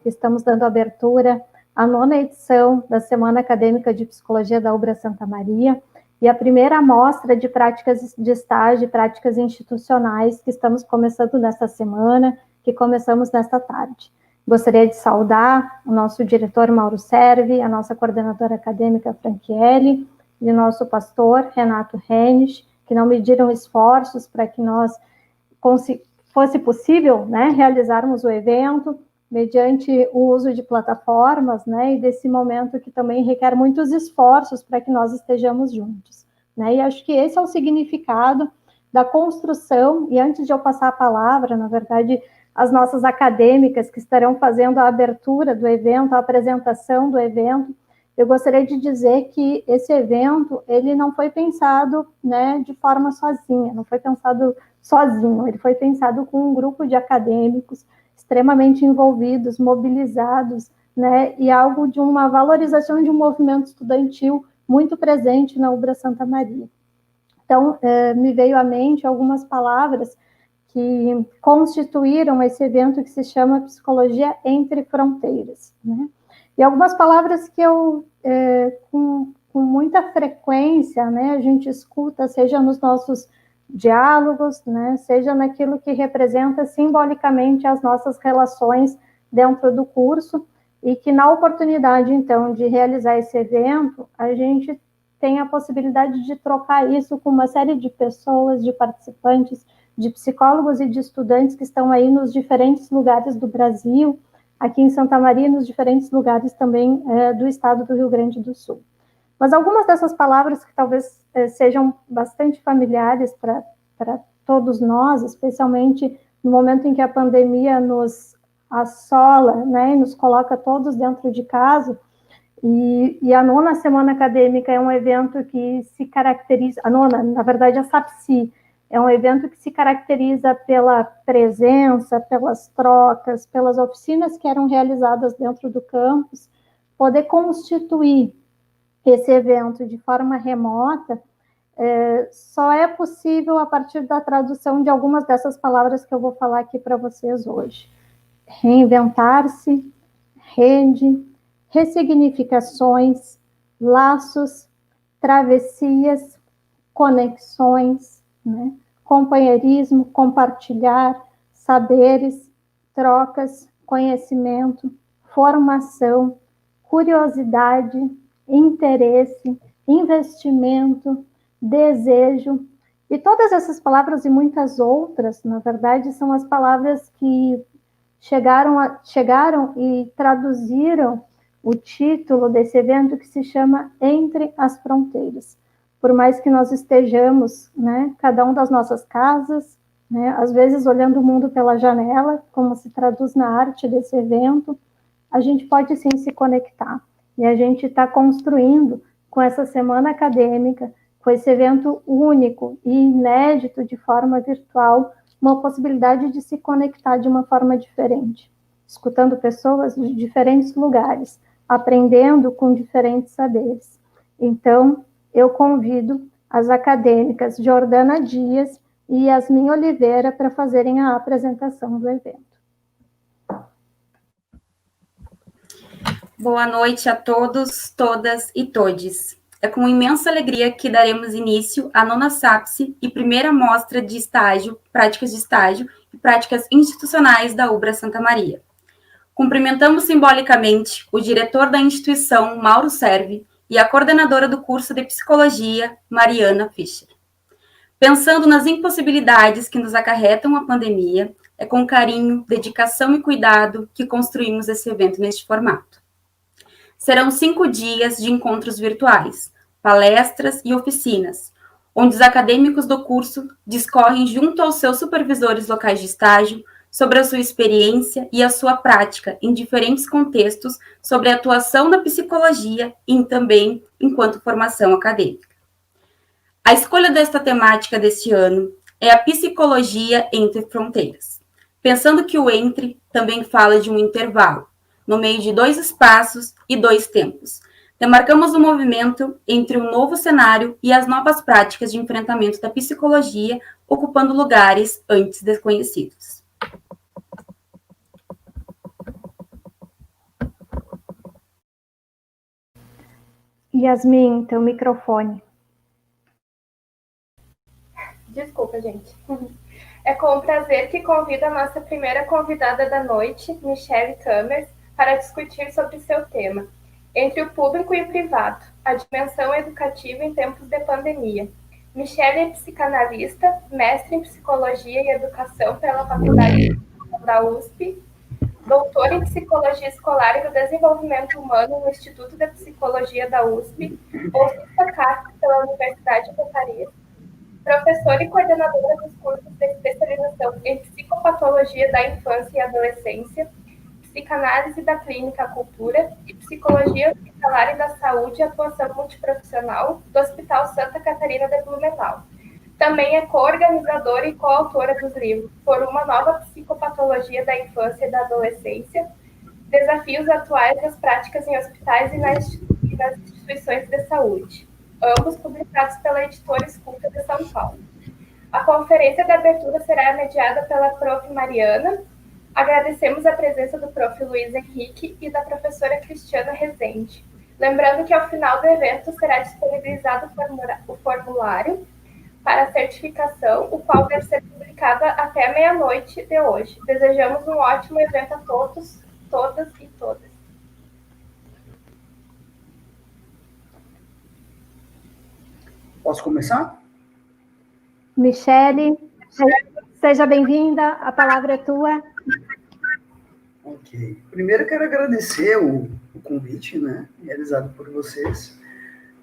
estamos dando abertura à 9ª edição da Semana Acadêmica de Psicologia da UBRA Santa Maria e a primeira amostra de práticas de estágio e práticas institucionais que estamos começando nesta semana, que começamos nesta tarde. Gostaria de saudar o nosso diretor Mauro Servi, a nossa coordenadora acadêmica Franchielli e o nosso pastor Renato Hennig, que não mediram esforços para que nós fosse possível, né, realizarmos o evento mediante o uso de plataformas, né, e desse momento que também requer muitos esforços para que nós estejamos juntos, né, e acho que esse é o significado da construção, e antes de eu passar a palavra, na verdade, as nossas acadêmicas que estarão fazendo a abertura do evento, a apresentação do evento, eu gostaria de dizer que esse evento, ele não foi pensado, né, de forma sozinha, não foi pensado sozinho, ele foi pensado com um grupo de acadêmicos extremamente envolvidos, mobilizados, né, e algo de uma valorização de um movimento estudantil muito presente na UBRA Santa Maria. Então, me veio à mente algumas palavras que constituíram esse evento que se chama Psicologia Entre Fronteiras, né? E algumas palavras que eu, com muita frequência, né, a gente escuta, seja nos nossos diálogos, né, seja naquilo que representa simbolicamente as nossas relações dentro do curso, e que na oportunidade, então, de realizar esse evento, a gente tem a possibilidade de trocar isso com uma série de pessoas, de participantes, de psicólogos e de estudantes que estão aí nos diferentes lugares do Brasil, aqui em Santa Maria, nos diferentes lugares também do estado do Rio Grande do Sul. Mas algumas dessas palavras que talvez sejam bastante familiares para todos nós, especialmente no momento em que a pandemia nos assola, né, e nos coloca todos dentro de casa, e a 9ª Semana Acadêmica é um evento que se caracteriza, a 9ª, na verdade, a SAPSI, é um evento que se caracteriza pela presença, pelas trocas, pelas oficinas que eram realizadas dentro do campus. Poder constituir esse evento de forma remota só é possível a partir da tradução de algumas dessas palavras que eu vou falar aqui para vocês hoje. Reinventar-se, rede, ressignificações, laços, travessias, conexões, né? Companheirismo, compartilhar, saberes, trocas, conhecimento, formação, curiosidade, interesse, investimento, desejo, e todas essas palavras e muitas outras, na verdade, são as palavras que chegaram e traduziram o título desse evento, que se chama Entre as Fronteiras. Por mais que nós estejamos, né, cada um das nossas casas, né, às vezes olhando o mundo pela janela, como se traduz na arte desse evento, a gente pode sim se conectar. E a gente está construindo, com essa semana acadêmica, com esse evento único e inédito de forma virtual, uma possibilidade de se conectar de uma forma diferente, escutando pessoas de diferentes lugares, aprendendo com diferentes saberes. Então, eu convido as acadêmicas Jordana Dias e Yasmin Oliveira para fazerem a apresentação do evento. Boa noite a todos, todas e todes. É com imensa alegria que daremos início à 9ª SAPSI e primeira mostra de estágio, práticas de estágio e práticas institucionais da UBRA Santa Maria. Cumprimentamos simbolicamente o diretor da instituição, Mauro Servi, e a coordenadora do curso de Psicologia, Mariana Fischer. Pensando nas impossibilidades que nos acarretam a pandemia, é com carinho, dedicação e cuidado que construímos esse evento neste formato. Serão 5 dias de encontros virtuais, palestras e oficinas, onde os acadêmicos do curso discorrem junto aos seus supervisores locais de estágio sobre a sua experiência e a sua prática em diferentes contextos sobre a atuação na psicologia e também enquanto formação acadêmica. A escolha desta temática deste ano é a psicologia entre fronteiras, pensando que o entre também fala de um intervalo, no meio de 2 espaços e 2 tempos. Demarcamos o movimento entre o novo cenário e as novas práticas de enfrentamento da psicologia, ocupando lugares antes desconhecidos. Yasmin, teu microfone. Desculpa, gente. É com prazer que convido a nossa primeira convidada da noite, Michele Kammers, para discutir sobre seu tema, Entre o Público e o Privado, a dimensão educativa em tempos de pandemia. Michele é psicanalista, mestre em Psicologia e Educação pela Faculdade da USP, doutora em Psicologia Escolar e do Desenvolvimento Humano no Instituto de Psicologia da USP, bolsista CAPES pela Universidade de Paris, professora e coordenadora dos cursos de especialização em Psicopatologia da Infância e Adolescência, Psicanálise da Clínica à Cultura e Psicologia Hospitalar e da Saúde e Atuação Multiprofissional do Hospital Santa Catarina de Blumenau. Também é co-organizadora e coautora dos livros Por uma Nova Psicopatologia da Infância e da Adolescência, Desafios Atuais das Práticas em Hospitais e nas Instituições de Saúde, ambos publicados pela editora Escuta de São Paulo. A conferência de abertura será mediada pela Prof. Mariana. Agradecemos a presença do Prof. Luiz Henrique e da professora Cristiana Rezende. Lembrando que ao final do evento será disponibilizado o formulário para a certificação, o qual deve ser publicado até meia-noite de hoje. Desejamos um ótimo evento a todos, todas e todas. Posso começar? Michele, seja bem-vinda, a palavra é tua. Ok. Primeiro eu quero agradecer o convite, né, realizado por vocês.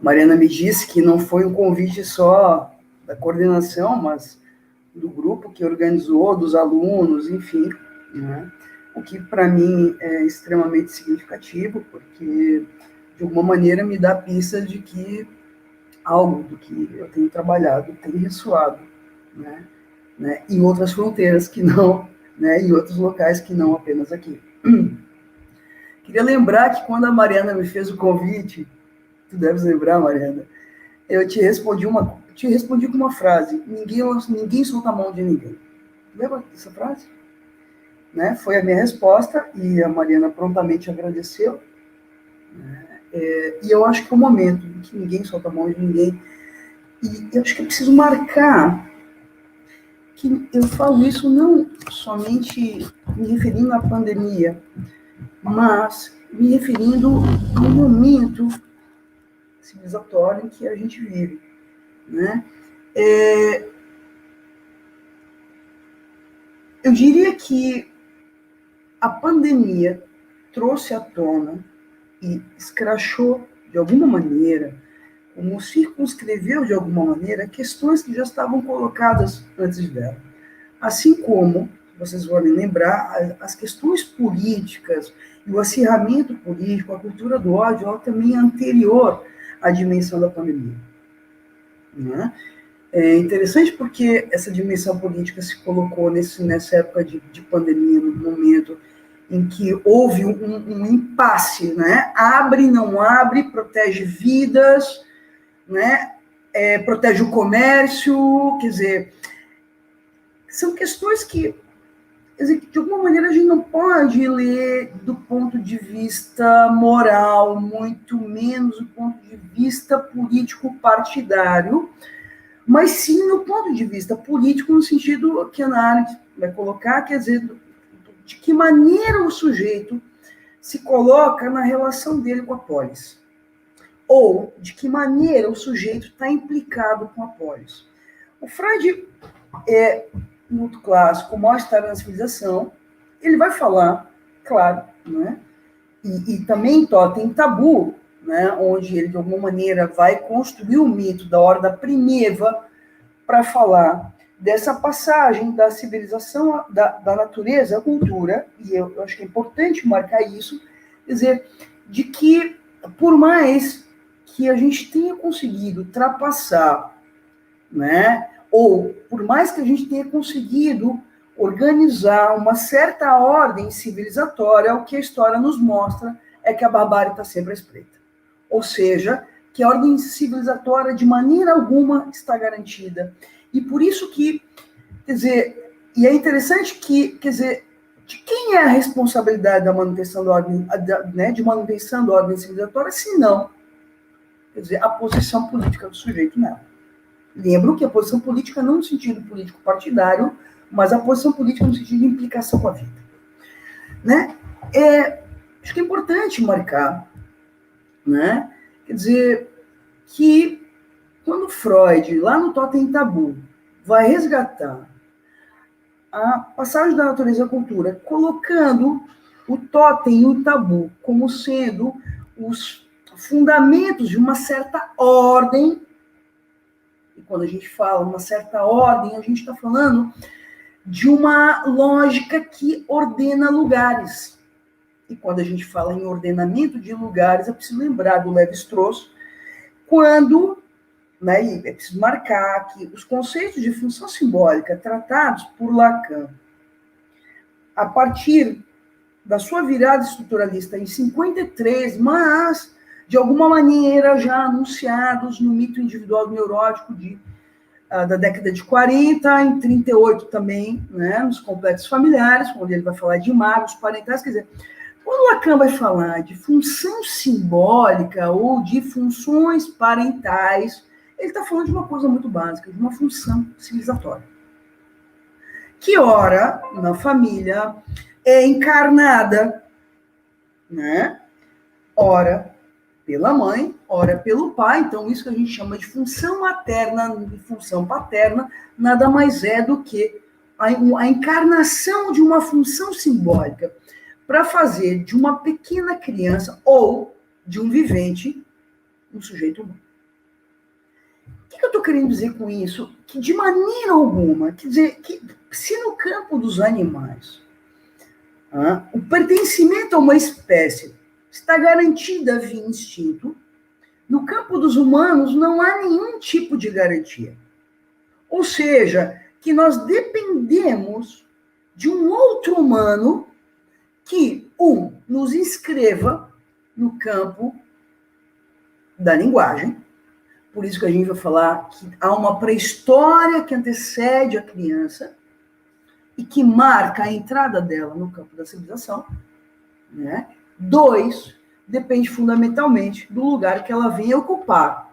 Mariana me disse que não foi um convite só da coordenação, mas do grupo que organizou, dos alunos, enfim, né, o que para mim é extremamente significativo, porque de alguma maneira me dá pista de que algo do que eu tenho trabalhado tem ressoado, né, em outras fronteiras que não, né, em outros locais que não apenas aqui. Queria lembrar que quando a Mariana me fez o convite, tu deves lembrar, Mariana, eu te respondi com uma frase: ninguém solta a mão de ninguém. Lembra dessa frase? Né? Foi a minha resposta e a Mariana prontamente agradeceu. E eu acho que é o momento em que ninguém solta a mão de ninguém. E eu acho que eu preciso marcar que eu falo isso não somente me referindo à pandemia, mas me referindo ao momento civilizatório em que a gente vive, né? Eu diria que a pandemia trouxe à tona e escrachou de alguma maneira, como circunscreveu de alguma maneira, questões que já estavam colocadas antes dela. Assim como, vocês vão lembrar, as questões políticas e o acirramento político, a cultura do ódio, ela também é anterior à dimensão da pandemia. Né? É interessante porque essa dimensão política se colocou nessa época de pandemia, no momento em que houve um impasse, né? Abre, não abre, protege vidas, né? Protege o comércio, quer dizer, são questões que, quer dizer, de alguma maneira a gente não pode ler do ponto de vista moral, muito menos do ponto de vista político partidário, mas sim no ponto de vista político, no sentido que a análise vai colocar, quer dizer, de que maneira o sujeito se coloca na relação dele com a polis. Ou de que maneira o sujeito está implicado com a polis. O Freud é muito clássico, Mal-Estar na Civilização, ele vai falar, claro, né? E também Totem Tabu, né? Onde ele, de alguma maneira, vai construir o mito da Horda Primeva para falar dessa passagem da civilização, da natureza à cultura, e eu acho que é importante marcar isso, quer dizer, de que, por mais que a gente tenha conseguido ultrapassar, né, ou por mais que a gente tenha conseguido organizar uma certa ordem civilizatória, o que a história nos mostra é que a barbárie está sempre à espreita. Ou seja, que a ordem civilizatória de maneira alguma está garantida. E por isso que, quer dizer, e é interessante que, quer dizer, de quem é a responsabilidade da manutenção da ordem, né, de manutenção da ordem civilizatória, se não quer dizer, a posição política do sujeito nela. Lembro que a posição política não no sentido político partidário, mas a posição política no sentido de implicação com a vida. Né? Acho que é importante marcar, né? Quer dizer, que quando Freud, lá no Totem e Tabu, vai resgatar a passagem da natureza à cultura, colocando o totem e o tabu como sendo os fundamentos de uma certa ordem. E quando a gente fala uma certa ordem, a gente está falando de uma lógica que ordena lugares. E quando a gente fala em ordenamento de lugares, é preciso lembrar do Lévi-Strauss, quando, né, e é preciso marcar que os conceitos de função simbólica tratados por Lacan, a partir da sua virada estruturalista em 53, mas, de alguma maneira, já anunciados no mito individual do neurótico da década de 40, em 38 também, né, nos complexos familiares, onde ele vai falar de magos parentais, quer dizer, quando Lacan vai falar de função simbólica ou de funções parentais, ele está falando de uma coisa muito básica, de uma função civilizatória. Que, ora, na família, é encarnada, né? Ora pela mãe, ora pelo pai. Então, isso que a gente chama de função materna e função paterna, nada mais é do que a encarnação de uma função simbólica para fazer de uma pequena criança ou de um vivente um sujeito humano. O que eu estou querendo dizer com isso? Que de maneira alguma, quer dizer, que se no campo dos animais o pertencimento a uma espécie está garantida via instinto, no campo dos humanos não há nenhum tipo de garantia. Ou seja, que nós dependemos de um outro humano que, nos inscreva no campo da linguagem. Por isso que a gente vai falar que há uma pré-história que antecede a criança e que marca a entrada dela no campo da civilização. Né? 2, depende fundamentalmente do lugar que ela vem ocupar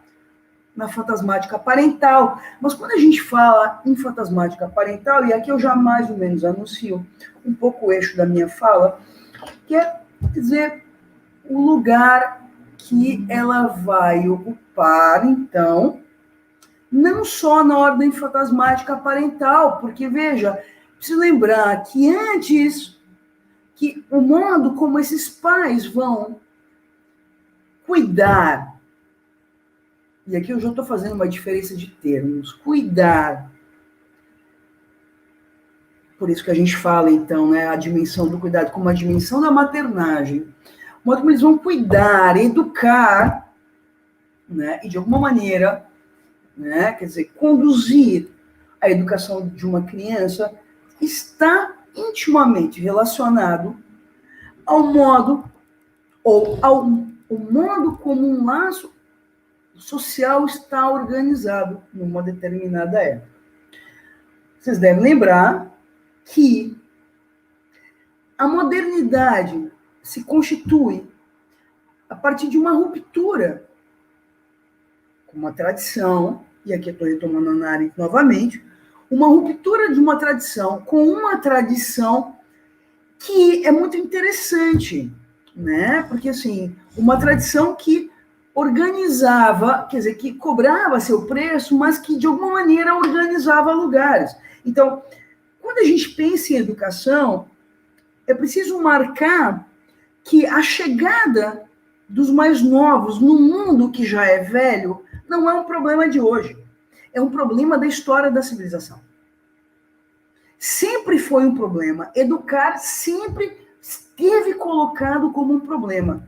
na fantasmática parental. Mas quando a gente fala em fantasmática parental, e aqui eu já mais ou menos anuncio um pouco o eixo da minha fala, que é, quer dizer, o lugar que ela vai ocupar, então, não só na ordem fantasmática parental, porque, veja, preciso lembrar que antes, que o modo como esses pais vão cuidar, e aqui eu já estou fazendo uma diferença de termos, cuidar, por isso que a gente fala, então, né, a dimensão do cuidado como a dimensão da maternagem, o modo como eles vão cuidar, educar, né, e de alguma maneira, né, quer dizer, conduzir a educação de uma criança está intimamente relacionado ao modo, ou ao modo como um laço social está organizado numa determinada época. Vocês devem lembrar que a modernidade se constitui a partir de uma ruptura com uma tradição, e aqui eu estou retomando a Ana novamente, uma ruptura de uma tradição com uma tradição que é muito interessante, né? Porque, assim, uma tradição que organizava, quer dizer, que cobrava seu preço, mas que, de alguma maneira, organizava lugares. Então, quando a gente pensa em educação, é preciso marcar que a chegada dos mais novos no mundo que já é velho não é um problema de hoje. É um problema da história da civilização. Sempre foi um problema. Educar sempre esteve colocado como um problema.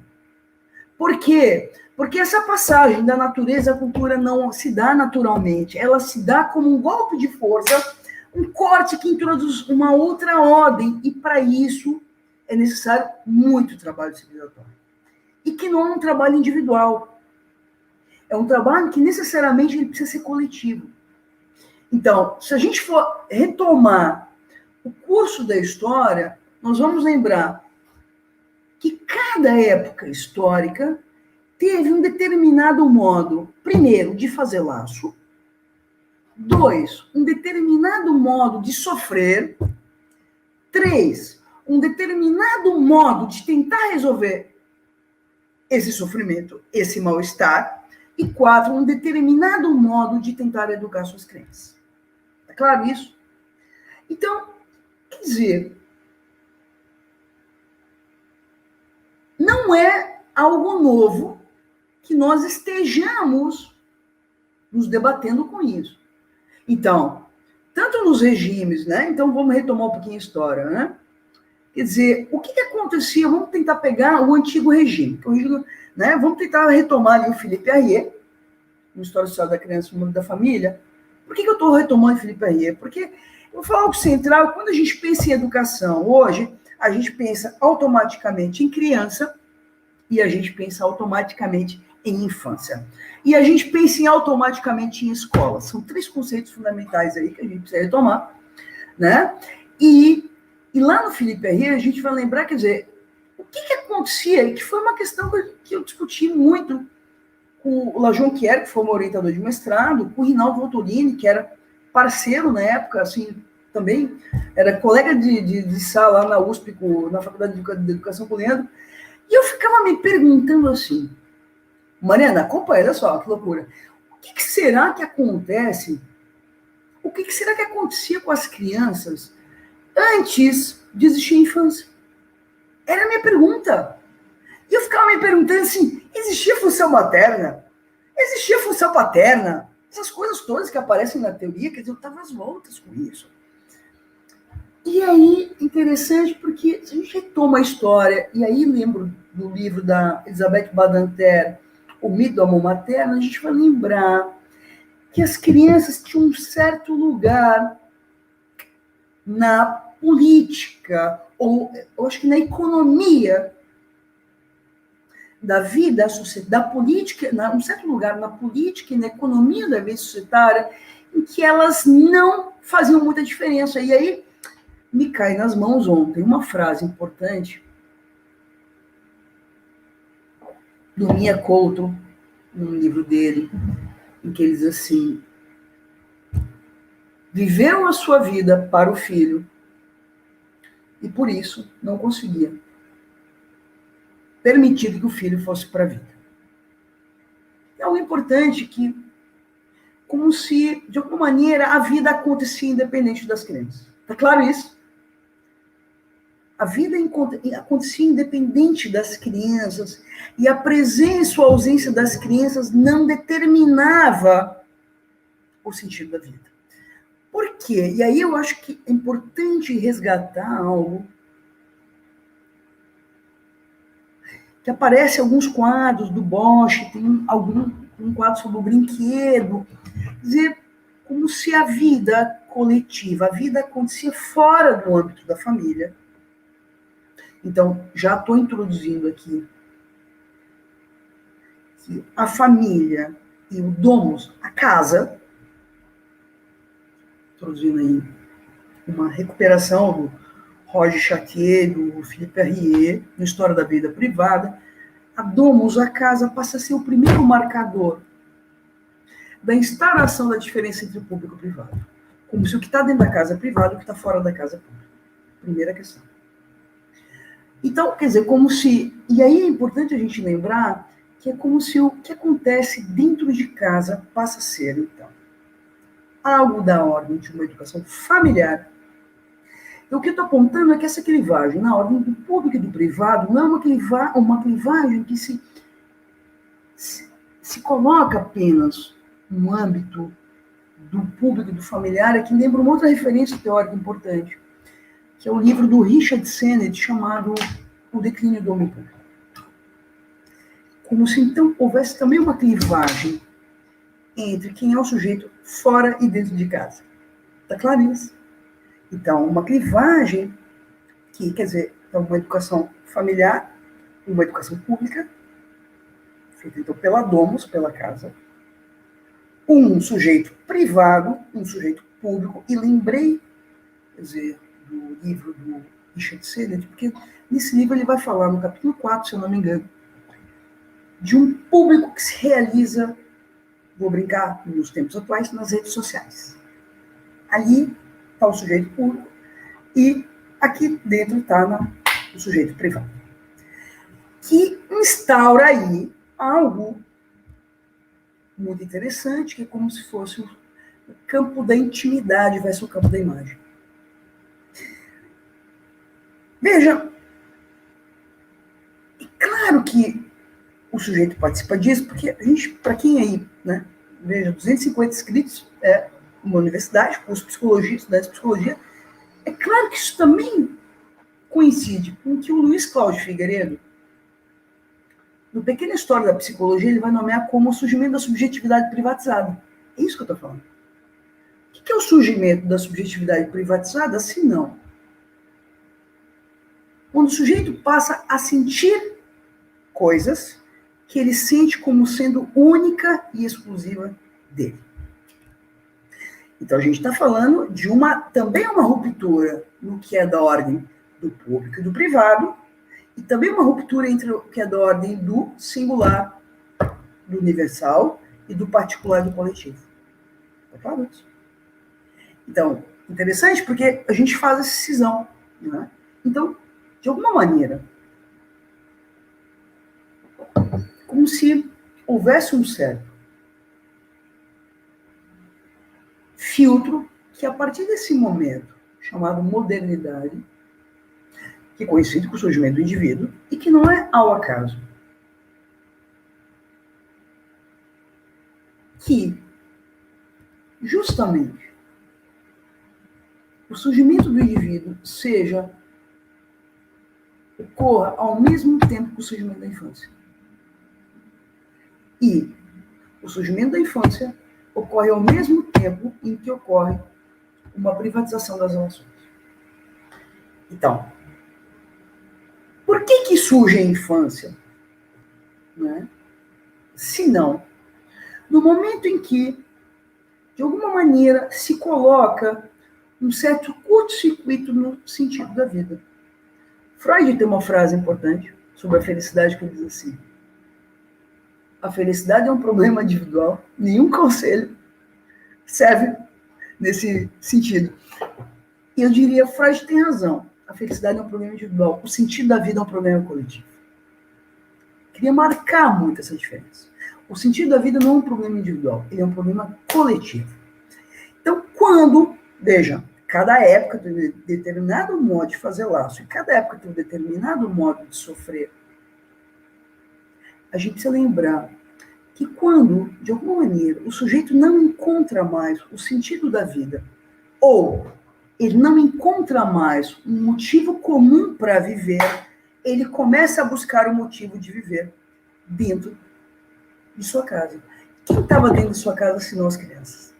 Por quê? Porque essa passagem da natureza à cultura não se dá naturalmente. Ela se dá como um golpe de força, um corte que introduz uma outra ordem. E para isso é necessário muito trabalho civilizatório. E que não é um trabalho individual. É um trabalho que necessariamente ele precisa ser coletivo. Então, se a gente for retomar o curso da história, nós vamos lembrar que cada época histórica teve um determinado modo, primeiro, de fazer laço, 2, um determinado modo de sofrer, 3, um determinado modo de tentar resolver esse sofrimento, esse mal-estar, e 4, um determinado modo de tentar educar suas crianças. Tá claro isso? Então, quer dizer, não é algo novo que nós estejamos nos debatendo com isso. Então, tanto nos regimes, né? Então, vamos retomar um pouquinho a história, né? Quer dizer, o que acontecia? Vamos tentar pegar o antigo regime. Né? Vamos tentar retomar ali o Philippe Arriet, no História Social da Criança e da Família. Por que eu estou retomando o Philippe Arriet? Porque, eu vou falar algo central, quando a gente pensa em educação hoje, a gente pensa automaticamente em criança e a gente pensa automaticamente em infância. E a gente pensa automaticamente em escola. São 3 conceitos fundamentais aí que a gente precisa retomar, né? E lá no Philippe Arriet, a gente vai lembrar, quer dizer, o que acontecia, e que foi uma questão que eu discuti muito com o Lajonquière, que foi um orientador de mestrado, com o Rinaldo Voltolini, que era parceiro na época, assim, também era colega de sala lá na USP, na Faculdade de Educação com o Leandro, e eu ficava me perguntando assim, Mariana, acompanha, olha só, que loucura, o que será que acontece, o que será que acontecia com as crianças antes de existir a infância? Era a minha pergunta. E eu ficava me perguntando assim, existia função materna? Existia função paterna? Essas coisas todas que aparecem na teoria, quer dizer, eu estava às voltas com isso. E aí, interessante, porque se a gente retoma a história, e aí lembro do livro da Elisabeth Badinter, O Mito do Amor Materno, a gente vai lembrar que as crianças tinham um certo lugar na política, ou eu acho que na economia da vida, da política, um certo lugar na política e na economia da vida societária, em que elas não faziam muita diferença. E aí me cai nas mãos ontem uma frase importante do Mia Couto, num livro dele, em que ele diz assim, viveram a sua vida para o filho e por isso não conseguia permitir que o filho fosse para a vida. É algo importante que, como se, de alguma maneira, a vida acontecia independente das crianças. Está claro isso? A vida acontecia independente das crianças e a presença ou ausência das crianças não determinava o sentido da vida. Por quê? E aí eu acho que é importante resgatar algo que aparece em alguns quadros do Bosch, tem um quadro sobre o brinquedo, quer dizer, como se a vida coletiva, a vida acontecia fora do âmbito da família. Então, já estou introduzindo aqui que a família e o domus, a casa, introduzindo aí uma recuperação do Roger Chartier, do Philippe Arriet, na História da Vida Privada, a domus, a casa, passa a ser o primeiro marcador da instauração da diferença entre o público e o privado. Como se o que está dentro da casa é privado e o que está fora da casa é público. Primeira questão. Então, quer dizer, como se... E aí é importante a gente lembrar que é como se o que acontece dentro de casa passa a ser, então, algo da ordem de uma educação familiar. E o que eu estou apontando é que essa clivagem na ordem do público e do privado não é uma clivagem que se coloca apenas no âmbito do público e do familiar, é que lembra uma outra referência teórica importante, que é o livro do Richard Sennett, chamado O Declínio do Homem Público. Como se, então, houvesse também uma clivagem entre quem é o sujeito fora e dentro de casa. Está claro isso? Então, uma clivagem que, quer dizer, uma educação familiar, uma educação pública, feita, então, pela domus, pela casa, um sujeito privado, um sujeito público, e lembrei, quer dizer, do livro do Richard Sennett, porque nesse livro ele vai falar, no capítulo 4, se eu não me engano, de um público que se realiza, vou brincar nos tempos atuais, nas redes sociais. Ali está o sujeito público e aqui dentro está o sujeito privado. Que instaura aí algo muito interessante, que é como se fosse o campo da intimidade versus o campo da imagem. Veja, é claro que o sujeito participa disso, porque a gente, para quem aí, né, veja, 250 inscritos, é uma universidade, curso de psicologia, estudante de psicologia, é claro que isso também coincide com que o Luiz Cláudio Figueiredo, no Pequena História da Psicologia, ele vai nomear como o surgimento da subjetividade privatizada. É isso que eu estou falando. O que é o surgimento da subjetividade privatizada, se não? Quando o sujeito passa a sentir coisas que ele sente como sendo única e exclusiva dele. Então, a gente está falando de também uma ruptura no que é da ordem do público e do privado, e também uma ruptura entre o que é da ordem do singular, do universal, e do particular e do coletivo. Está claro isso? Então, interessante porque a gente faz essa cisão. Né? Então, de alguma maneira, como se houvesse um certo filtro que, a partir desse momento, chamado modernidade, que coincide com o surgimento do indivíduo e que não é ao acaso, que, justamente, o surgimento do indivíduo ocorra ao mesmo tempo que o surgimento da infância. E o surgimento da infância ocorre ao mesmo tempo em que ocorre uma privatização das relações. Então, por que surge a infância? Né? Se não, no momento em que, de alguma maneira, se coloca um certo curto-circuito no sentido da vida. Freud tem uma frase importante sobre a felicidade que ele diz assim: a felicidade é um problema individual, nenhum conselho serve nesse sentido. E eu diria, Freud tem razão, a felicidade é um problema individual, o sentido da vida é um problema coletivo. Queria marcar muito essa diferença. O sentido da vida não é um problema individual, ele é um problema coletivo. Então, veja, cada época tem um determinado modo de fazer laço, e cada época tem um determinado modo de sofrer, a gente precisa lembrar que quando, de alguma maneira, o sujeito não encontra mais o sentido da vida, ou ele não encontra mais um motivo comum para viver, ele começa a buscar o motivo de viver dentro de sua casa. Quem estava dentro de sua casa, senão as crianças?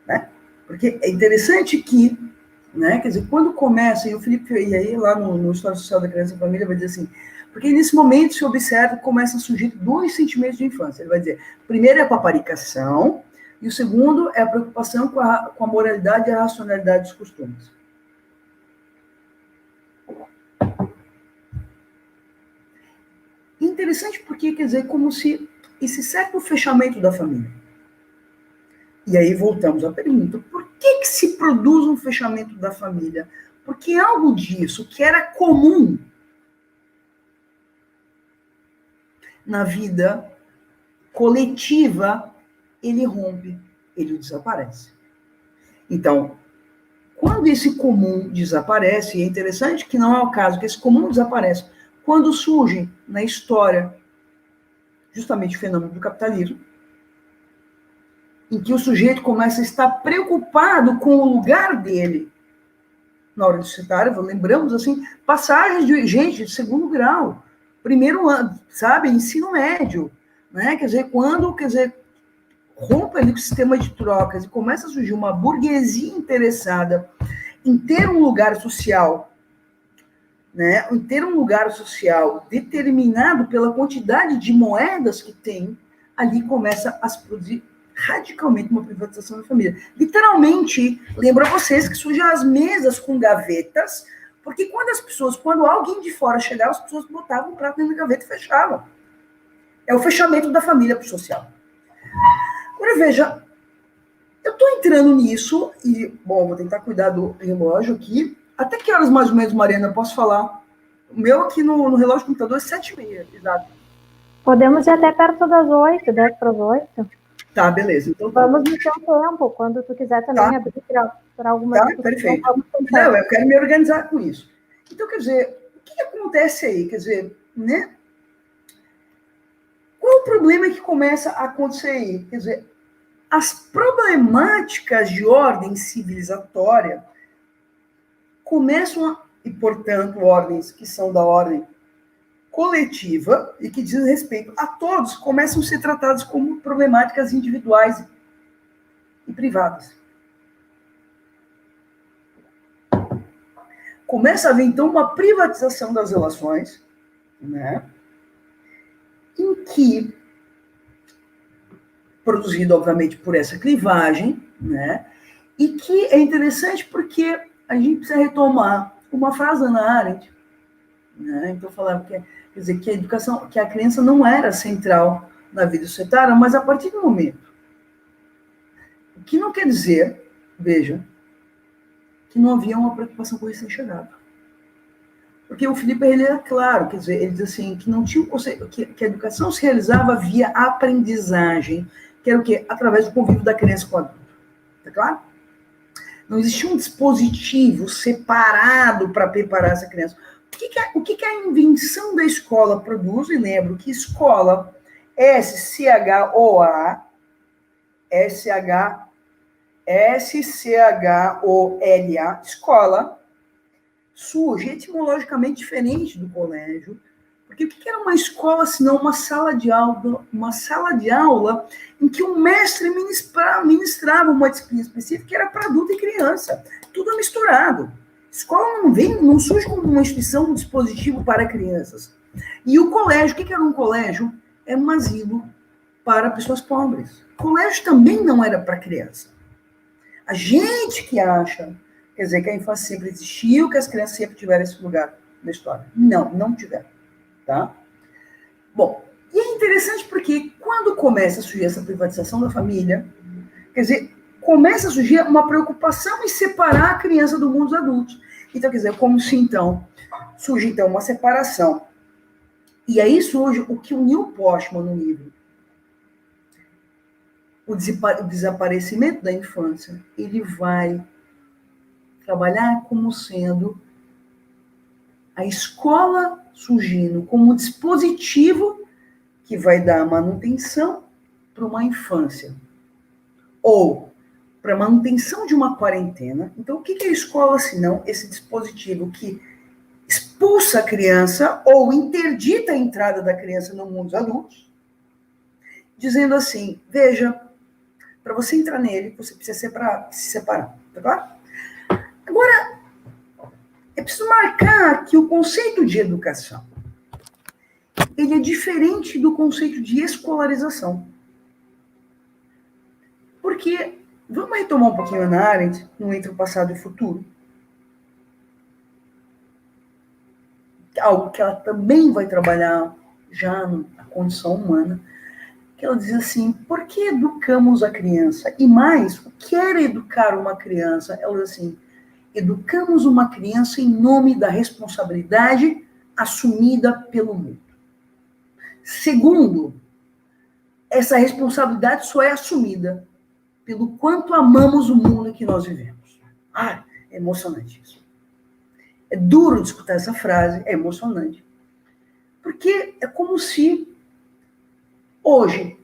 Né? Porque é interessante que, né, quer dizer, quando começa, e o Felipe, e aí lá no História Social da Criança e Família vai dizer assim, porque nesse momento se observa que começam a surgir dois sentimentos de infância. Ele vai dizer, o primeiro é a paparicação, e o segundo é a preocupação com a moralidade e a racionalidade dos costumes. Interessante porque, quer dizer, como se esse certo fechamento da família. E aí voltamos à pergunta, por que se produz um fechamento da família? Porque algo disso que era comum na vida coletiva, ele rompe, ele desaparece. Então, quando esse comum desaparece, e é interessante que não é o caso que esse comum desaparece, quando surge na história justamente o fenômeno do capitalismo, em que o sujeito começa a estar preocupado com o lugar dele na ordem societária, lembramos assim, passagens de gente de segundo grau, primeiro ano, sabe, ensino médio, né? Quer dizer, quando, rompe ali o sistema de trocas e começa a surgir uma burguesia interessada em ter um lugar social, né? Em ter um lugar social determinado pela quantidade de moedas que tem, ali começa a se produzir radicalmente uma privatização da família. Literalmente, lembro a vocês que surgem as mesas com gavetas, porque quando alguém de fora chegava, as pessoas botavam o prato dentro da gaveta e fechavam. É o fechamento da família para o social. Agora, veja, eu estou entrando nisso e, bom, vou tentar cuidar do relógio aqui. Até que horas mais ou menos, Mariana, eu posso falar? O meu aqui no relógio do computador é 7h30, exato. Podemos ir até perto das 8, 10 para as 8. Tá, beleza. Então, vamos no seu tempo, quando tu quiser também abrir para alguma discussão. Perfeito. Não, eu quero me organizar com isso. Então, quer dizer, o que acontece aí? Quer dizer, né? Qual é o problema que começa a acontecer aí? Quer dizer, as problemáticas de ordem civilizatória começam e, portanto, ordens que são da ordem coletiva e que dizem respeito a todos, começam a ser tratadas como problemáticas individuais e privadas. Começa a haver, então, uma privatização das relações, né? Em que, produzido, obviamente, por essa clivagem, né? E que é interessante porque a gente precisa retomar uma frase da Hannah Arendt, né? Então, falava que, quer dizer, que a educação, que a criança não era central na vida societária, mas a partir do momento. O que não quer dizer, veja, que não havia uma preocupação com o recém-chegado. Porque o Felipe, ele era claro, quer dizer, ele diz assim, que não tinha o conceito, que a educação se realizava via aprendizagem, que era o quê? Através do convívio da criança com o adulto. Tá claro? Não existia um dispositivo separado para preparar essa criança. O que a invenção da escola produz? E lembro que escola, S-C-H-O-A, S-C-H-O-L-A, escola, surge etimologicamente diferente do colégio, porque o que era uma escola senão uma sala de aula em que o mestre ministrava uma disciplina específica que era para adulto e criança, tudo misturado. Escola não surge como uma instituição, um dispositivo para crianças. E o colégio, o que era um colégio? É um asilo para pessoas pobres. O colégio também não era para criança. A gente que acha, quer dizer, que a infância sempre existiu, que as crianças sempre tiveram esse lugar na história. Não tiveram. Tá? Bom, e é interessante porque quando começa a surgir essa privatização da família, quer dizer, começa a surgir uma preocupação em separar a criança do mundo dos adultos. Então, quer dizer, como se então surge então uma separação. E aí surge o que o Neil Postman no livro, o desaparecimento da infância, ele vai trabalhar como sendo a escola surgindo como um dispositivo que vai dar manutenção para uma infância. Ou para manutenção de uma quarentena. Então, o que é a escola, se não esse dispositivo que expulsa a criança ou interdita a entrada da criança no mundo dos adultos, dizendo assim, veja, para você entrar nele, você precisa se separar. Tá claro? Agora, é preciso marcar que o conceito de educação ele é diferente do conceito de escolarização. Porque, vamos retomar um pouquinho a Hannah Arendt, no Entre o Passado e o Futuro. Algo que ela também vai trabalhar já na condição humana, que ela diz assim, por que educamos a criança? E mais, o que era educar uma criança? Ela diz assim, educamos uma criança em nome da responsabilidade assumida pelo mundo. Segundo, essa responsabilidade só é assumida pelo quanto amamos o mundo em que nós vivemos. É emocionante isso. É duro de escutar essa frase, é emocionante. Porque é como se, hoje,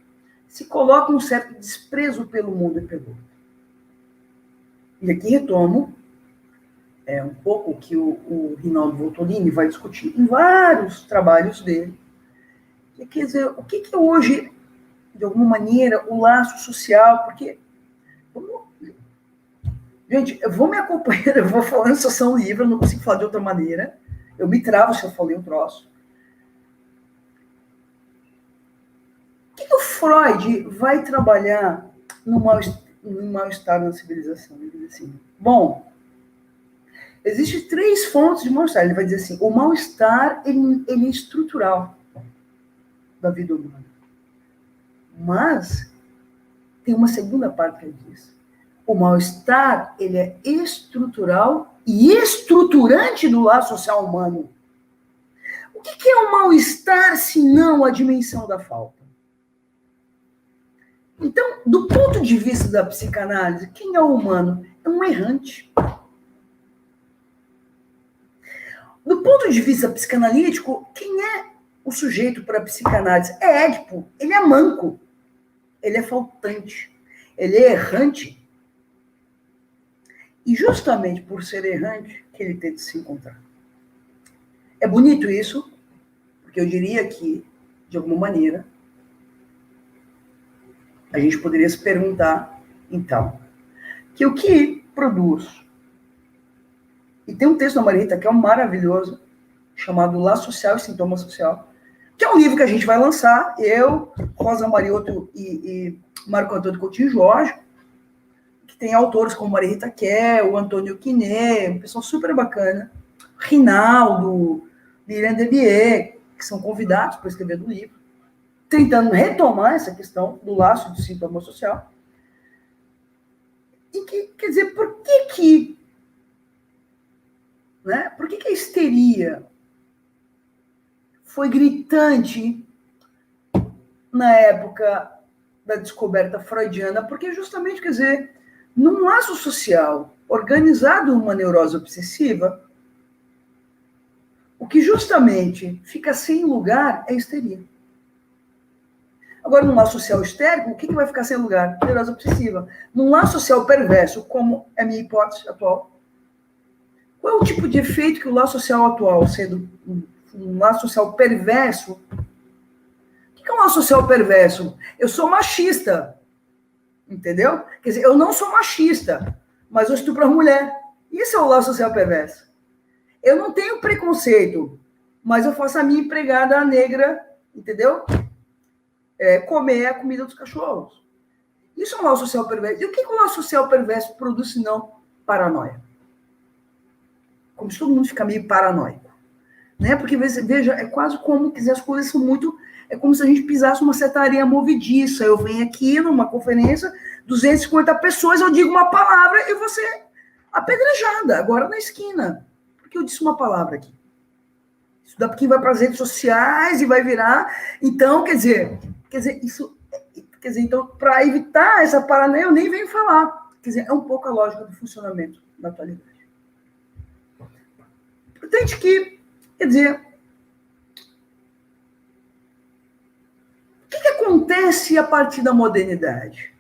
se coloca um certo desprezo pelo mundo e pelo outro. E aqui retomo um pouco o que o Rinaldo Voltolini vai discutir em vários trabalhos dele. Quer dizer, o que é hoje, de alguma maneira, o laço social? Porque, gente, eu vou me acompanhar, eu vou falando situação livre, eu não consigo falar de outra maneira. Eu me travo se eu falei um troço. O que o Freud vai trabalhar no mal-estar na civilização? Ele diz assim, bom, existem 3 fontes de mal-estar. Ele vai dizer assim, o mal-estar ele é estrutural da vida humana. Mas tem uma segunda parte que ele diz. O mal-estar, ele é estrutural e estruturante do laço social humano. O que é o mal-estar, se não a dimensão da falta? Então, do ponto de vista da psicanálise, quem é o humano? É um errante. Do ponto de vista psicanalítico, quem é o sujeito para a psicanálise? É Édipo. Ele é manco. Ele é faltante. Ele é errante. E justamente por ser errante, que ele tem de se encontrar. É bonito isso, porque eu diria que, de alguma maneira, a gente poderia se perguntar, então, que o que produz? E tem um texto da Maria Rita que é um maravilhoso, chamado Laço Social e Sintoma Social, que é um livro que a gente vai lançar, eu, Rosa Mariotto e Marco Antônio Coutinho Jorge, que tem autores como Maria Rita Kerr, o Antônio Quiné, um pessoal super bacana, Rinaldo, Lilian Debier, que são convidados para escrever do livro, tentando retomar essa questão do laço de sintoma social. E que, quer dizer, por que a histeria foi gritante na época da descoberta freudiana? Porque justamente, quer dizer, num laço social organizado numa neurose obsessiva, o que justamente fica sem lugar é a histeria. Agora, num laço social histérico, o que vai ficar sem lugar? Neurose obsessiva. Num laço social perverso, como é a minha hipótese atual, qual é o tipo de efeito que o laço social atual, sendo um laço social perverso, o que é um laço social perverso? Eu sou machista, entendeu? Quer dizer, eu não sou machista, mas eu estupro a mulher. Isso é o laço social perverso. Eu não tenho preconceito, mas eu faço a minha empregada negra, entendeu? Comer a comida dos cachorros. Isso é um laço social perverso. E o que o laço social perverso produz, se não paranoia? Como se todo mundo fica meio paranoico. Né? Porque, veja, é quase como que as coisas são muito... É como se a gente pisasse uma certa areia movediça. Eu venho aqui numa conferência, 250 pessoas, eu digo uma palavra e você apedrejada, agora na esquina. Porque eu disse uma palavra aqui. Isso daqui vai para as redes sociais e vai virar... Então, quer dizer, então, para evitar essa paranoia, eu nem venho falar. Quer dizer, é um pouco a lógica do funcionamento da atualidade. Importante que, quer dizer, o que acontece a partir da modernidade?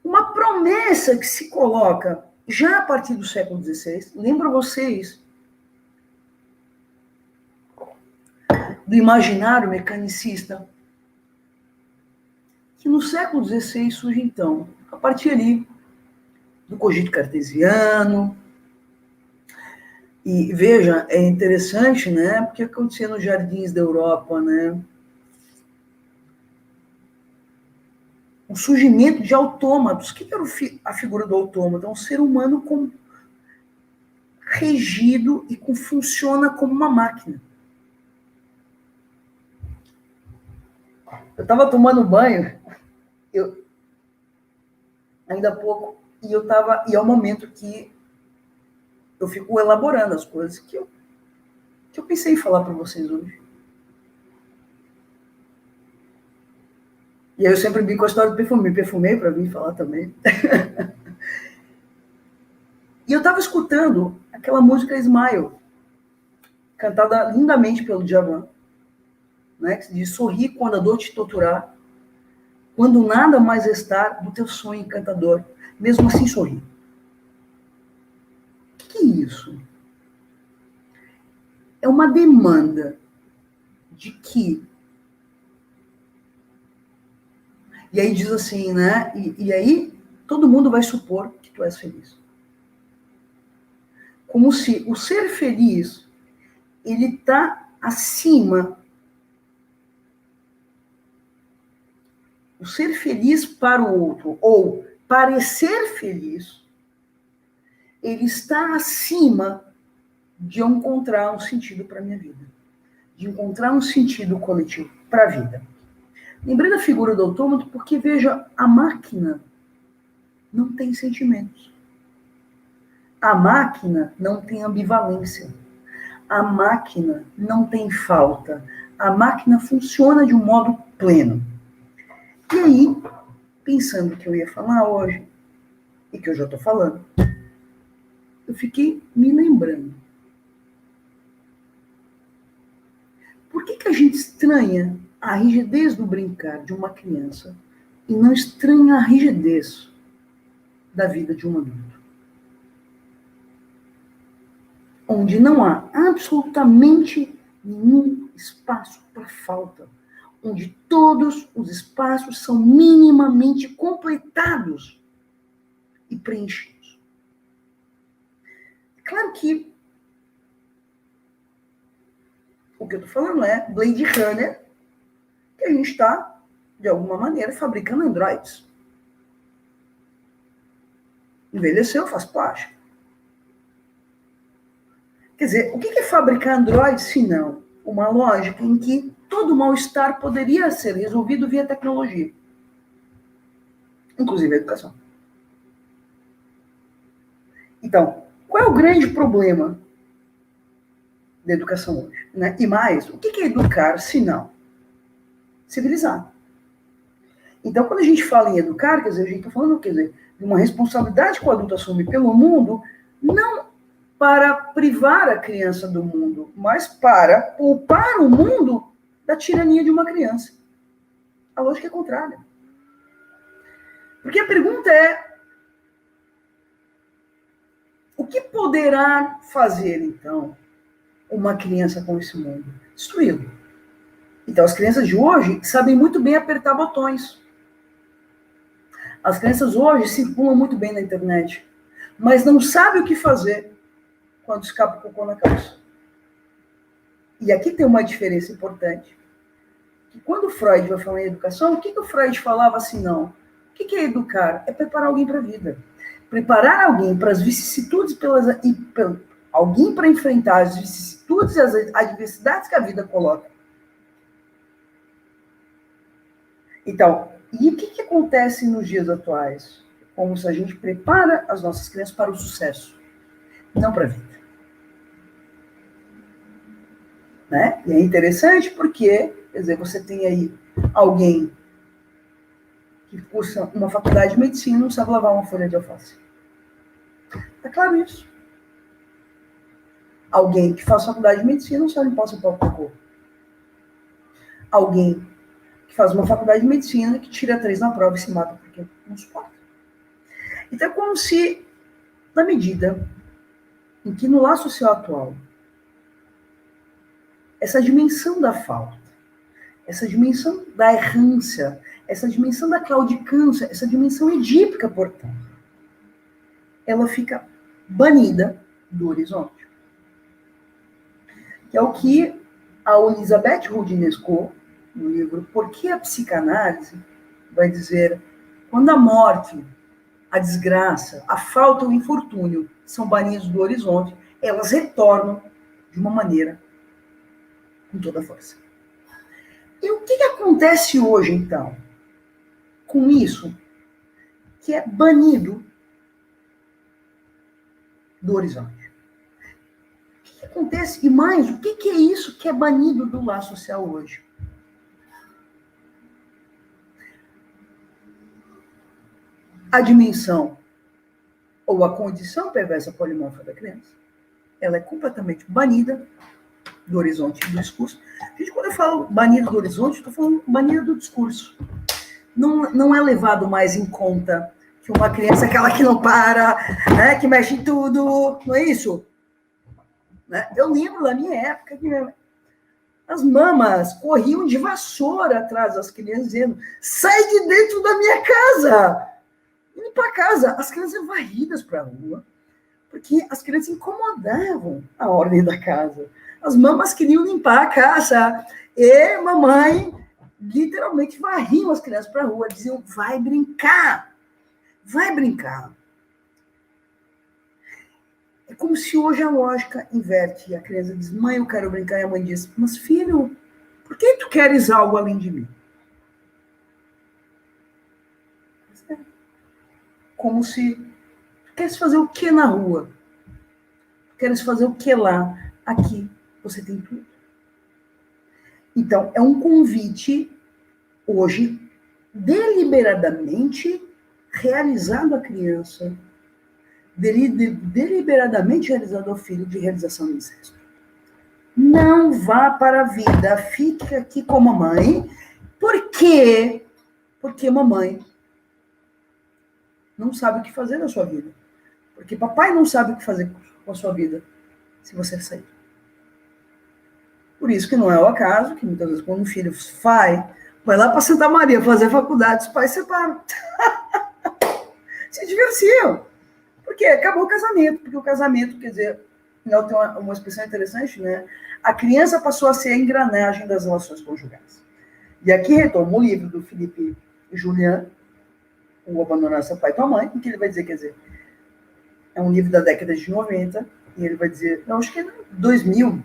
Uma promessa que se coloca já a partir do século XVI, lembro vocês do imaginário mecanicista, que no século XVI surge, então, a partir ali do cogito cartesiano. E, veja, é interessante, né? Porque acontecia nos jardins da Europa, né? O surgimento de autômatos. O que era a figura do autômato? É um ser humano regido e funciona como uma máquina. Eu estava tomando banho, ainda há pouco, e é o momento que eu fico elaborando as coisas que eu pensei em falar para vocês hoje. E aí eu sempre vim com a história do perfume. Me perfumei para vir falar também. E eu estava escutando aquela música Smile, cantada lindamente pelo Djavan, né, que diz: sorri quando a dor te torturar, quando nada mais restar do teu sonho encantador, mesmo assim sorri. O que é isso? É uma demanda de que... E aí diz assim, né? E aí todo mundo vai supor que tu és feliz. Como se o ser feliz, ele está acima. O ser feliz para o outro, ou parecer feliz, ele está acima de eu encontrar um sentido para a minha vida. De encontrar um sentido coletivo para a vida. Lembrei da figura do autômato porque, veja, a máquina não tem sentimentos. A máquina não tem ambivalência. A máquina não tem falta. A máquina funciona de um modo pleno. E aí, pensando que eu ia falar hoje, e que eu já estou falando, eu fiquei me lembrando. Por que a gente estranha a rigidez do brincar de uma criança e não estranha a rigidez da vida de um adulto? Onde não há absolutamente nenhum espaço para falta. Onde todos os espaços são minimamente completados e preenchidos. Claro que o que eu estou falando é Blade Runner, que a gente está, de alguma maneira, fabricando androides. Envelheceu, faz plástico. Quer dizer, o que é fabricar androides se não uma lógica em que todo mal-estar poderia ser resolvido via tecnologia? Inclusive a educação. Então, qual é o grande problema da educação hoje? Né? E mais, o que é educar se não civilizar? Então, quando a gente fala em educar, quer dizer, a gente está falando, quer dizer, de uma responsabilidade que o adulto assume pelo mundo, não para privar a criança do mundo, mas para poupar o mundo da tirania de uma criança. A lógica é contrária. Porque a pergunta é: o que poderá fazer, então, uma criança com esse mundo? Destruí-lo. Então, as crianças de hoje sabem muito bem apertar botões. As crianças hoje circulam muito bem na internet, mas não sabem o que fazer quando escapa o cocô na calça. E aqui tem uma diferença importante. Que quando Freud vai falar em educação, o que o Freud falava assim, não? O que é educar? É preparar alguém para a vida. Preparar alguém para as vicissitudes, alguém para enfrentar as vicissitudes e as adversidades que a vida coloca. Então, e o que acontece nos dias atuais? Como se a gente prepara as nossas crianças para o sucesso, não para a vida. Né? E é interessante porque, quer dizer, você tem aí alguém que cursa uma faculdade de medicina e não sabe lavar uma folha de alface. Tá claro isso. Alguém que faz faculdade de medicina não sabe limpar o seu próprio cocô. Alguém que faz uma faculdade de medicina que tira 3 na prova e se mata porque não suporta. Então é como se, na medida em que no laço social atual, essa dimensão da falta, essa dimensão da errância, essa dimensão da claudicância, essa dimensão edípica, portanto, ela fica banida do horizonte. Que é o que a Elisabeth Roudinesco, no livro Por que a Psicanálise, vai dizer: quando a morte, a desgraça, a falta ou o infortúnio são banidos do horizonte, elas retornam de uma maneira com toda a força. E o que acontece hoje, então, com isso que é banido do horizonte? O que acontece? E mais, o que é isso que é banido do laço social hoje? A dimensão ou a condição perversa polimorfa da criança, ela é completamente banida do horizonte do discurso. Gente, quando eu falo banida do horizonte, estou falando banida do discurso. Não é levado mais em conta que uma criança é aquela que não para, né, que mexe em tudo, não é isso? Né? Eu lembro da minha época que as mamas corriam de vassoura atrás das crianças, dizendo: sai de dentro da minha casa! Indo para casa, as crianças eram varridas para a rua, porque as crianças incomodavam a ordem da casa. As mamas queriam limpar a casa, e mamãe literalmente varriam as crianças para a rua, diziam: vai brincar, vai brincar. É como se hoje a lógica inverte, e a criança diz: mãe, eu quero brincar, e a mãe diz: mas filho, por que tu queres algo além de mim? como se queres fazer o que na rua? Queres fazer o que lá? Aqui você tem tudo. Então, é um convite, hoje, deliberadamente realizado à criança, deliberadamente realizado ao filho de realização do incesto. Não vá para a vida, fique aqui com a mamãe. Por quê? Porque mamãe não sabe o que fazer na sua vida. Porque papai não sabe o que fazer com a sua vida se você sair. Por isso que não é o acaso que muitas vezes quando um filho vai lá para Santa Maria fazer faculdade, os pais separam. Se divorciam. Porque acabou o casamento. Porque o casamento, quer dizer, não tem uma expressão interessante, né? A criança passou a ser a engrenagem das relações conjugais. E aqui retomo o livro do Felipe Julian, O Abandonar Seu Pai e Tua Mãe, em que ele vai dizer, quer dizer, é um livro da década de 90, e ele vai dizer, não, acho que é 2000,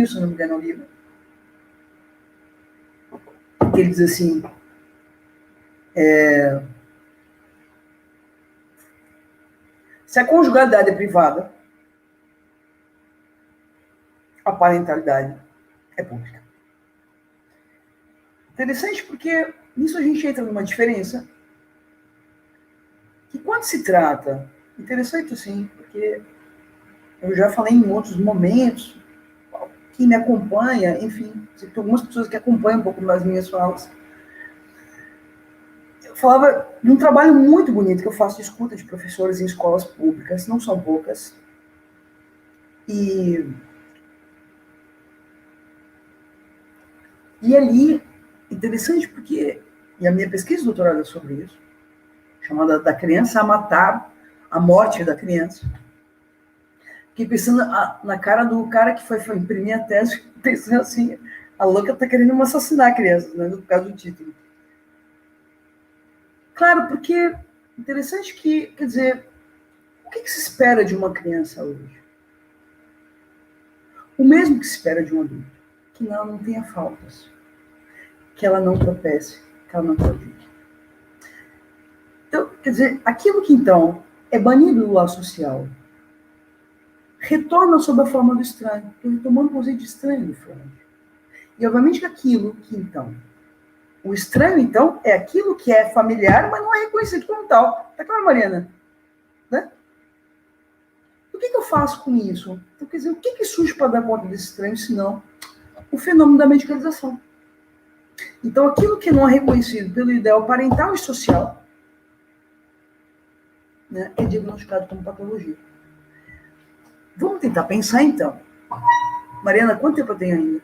se não me engano, é o livro. Ele diz assim, se a conjugalidade é privada, a parentalidade é pública. Interessante porque nisso a gente entra numa diferença que quando se trata, interessante assim, porque eu já falei em outros momentos, quem me acompanha, enfim, tem algumas pessoas que acompanham um pouco das minhas falas. Eu falava de um trabalho muito bonito que eu faço de escuta de professores em escolas públicas, não são poucas, e ali, interessante porque, e a minha pesquisa de doutorado é sobre isso, chamada Da Criança a Matar, a Morte da Criança. Fiquei pensando na cara do cara que foi imprimir a tese, pensando assim, a louca está querendo assassinar a criança, né, no caso do título. Claro, porque interessante que, quer dizer, o que se espera de uma criança hoje? O mesmo que se espera de um adulto, que ela não tenha faltas, que ela não tropece, que ela não prejudique. Então, quer dizer, aquilo que então é banido do lar social, retorna sob a forma do estranho. Estou retomando o conceito de estranho do Freud. E, obviamente, que aquilo que, então, o estranho, então, é aquilo que é familiar, mas não é reconhecido como tal. Está claro, Mariana? Né? O que eu faço com isso? Então, quer dizer, o que surge para dar conta desse estranho, senão o fenômeno da medicalização? Então, aquilo que não é reconhecido pelo ideal parental e social, né, é diagnosticado como patologia. Vamos tentar pensar, então. Mariana, quanto tempo eu tenho ainda?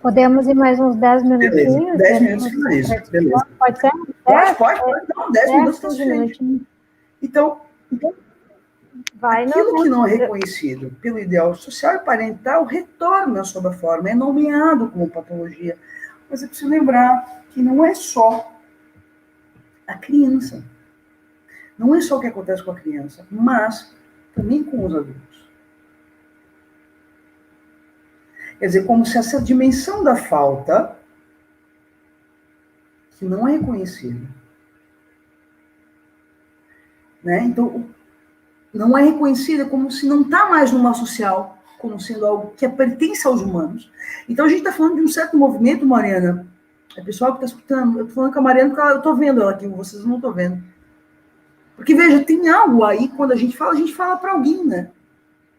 Podemos ir mais uns 10 minutinhos? Beleza, 10 minutos finaliza. Beleza. Pode ser? Pode. Não, 10 minutos está suficiente. Então, aquilo que não é reconhecido pelo ideal social e parental retorna sob a forma, é nomeado como patologia. Mas é preciso lembrar que não é só a criança. Não é só o que acontece com a criança, mas também com os adultos. Quer dizer, como se essa dimensão da falta, que não é reconhecida, né? Então, não é reconhecida como se não está mais no mar social, como sendo algo que pertence aos humanos. Então, a gente está falando de um certo movimento, Mariana. É o pessoal que está escutando. Eu estou falando com a Mariana porque eu estou vendo ela aqui, vocês não estão vendo. Porque, veja, tem algo aí, quando a gente fala para alguém, né?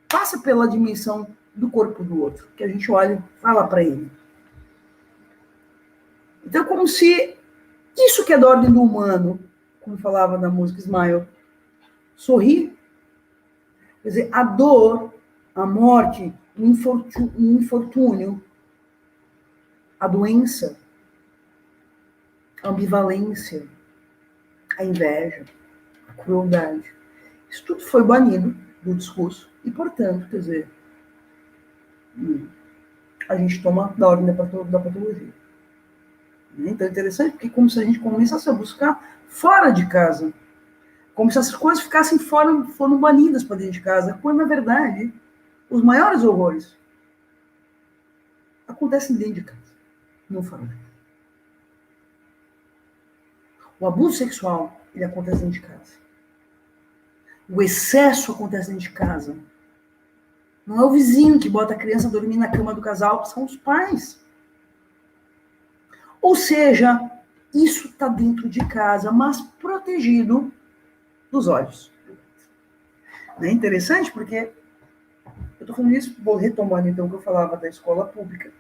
Passa pela dimensão do corpo do outro, que a gente olha e fala para ele. Então, como se isso que é da ordem do humano, como falava na música Smile, sorrir, quer dizer, a dor, a morte, o infortúnio, a doença, a ambivalência, a inveja, a crueldade. Isso tudo foi banido do discurso e, portanto, quer dizer, a gente toma da ordem da patologia. Então é interessante porque é como se a gente começasse a buscar fora de casa, como se essas coisas foram banidas para dentro de casa, quando, na verdade, os maiores horrores acontecem dentro de casa, não fora de casa. O abuso sexual, ele acontece dentro de casa. O excesso acontece dentro de casa. Não é o vizinho que bota a criança a dormir na cama do casal, são os pais. Ou seja, isso está dentro de casa, mas protegido dos olhos. Não é interessante porque eu estou falando isso, vou retomando então o que eu falava da escola pública.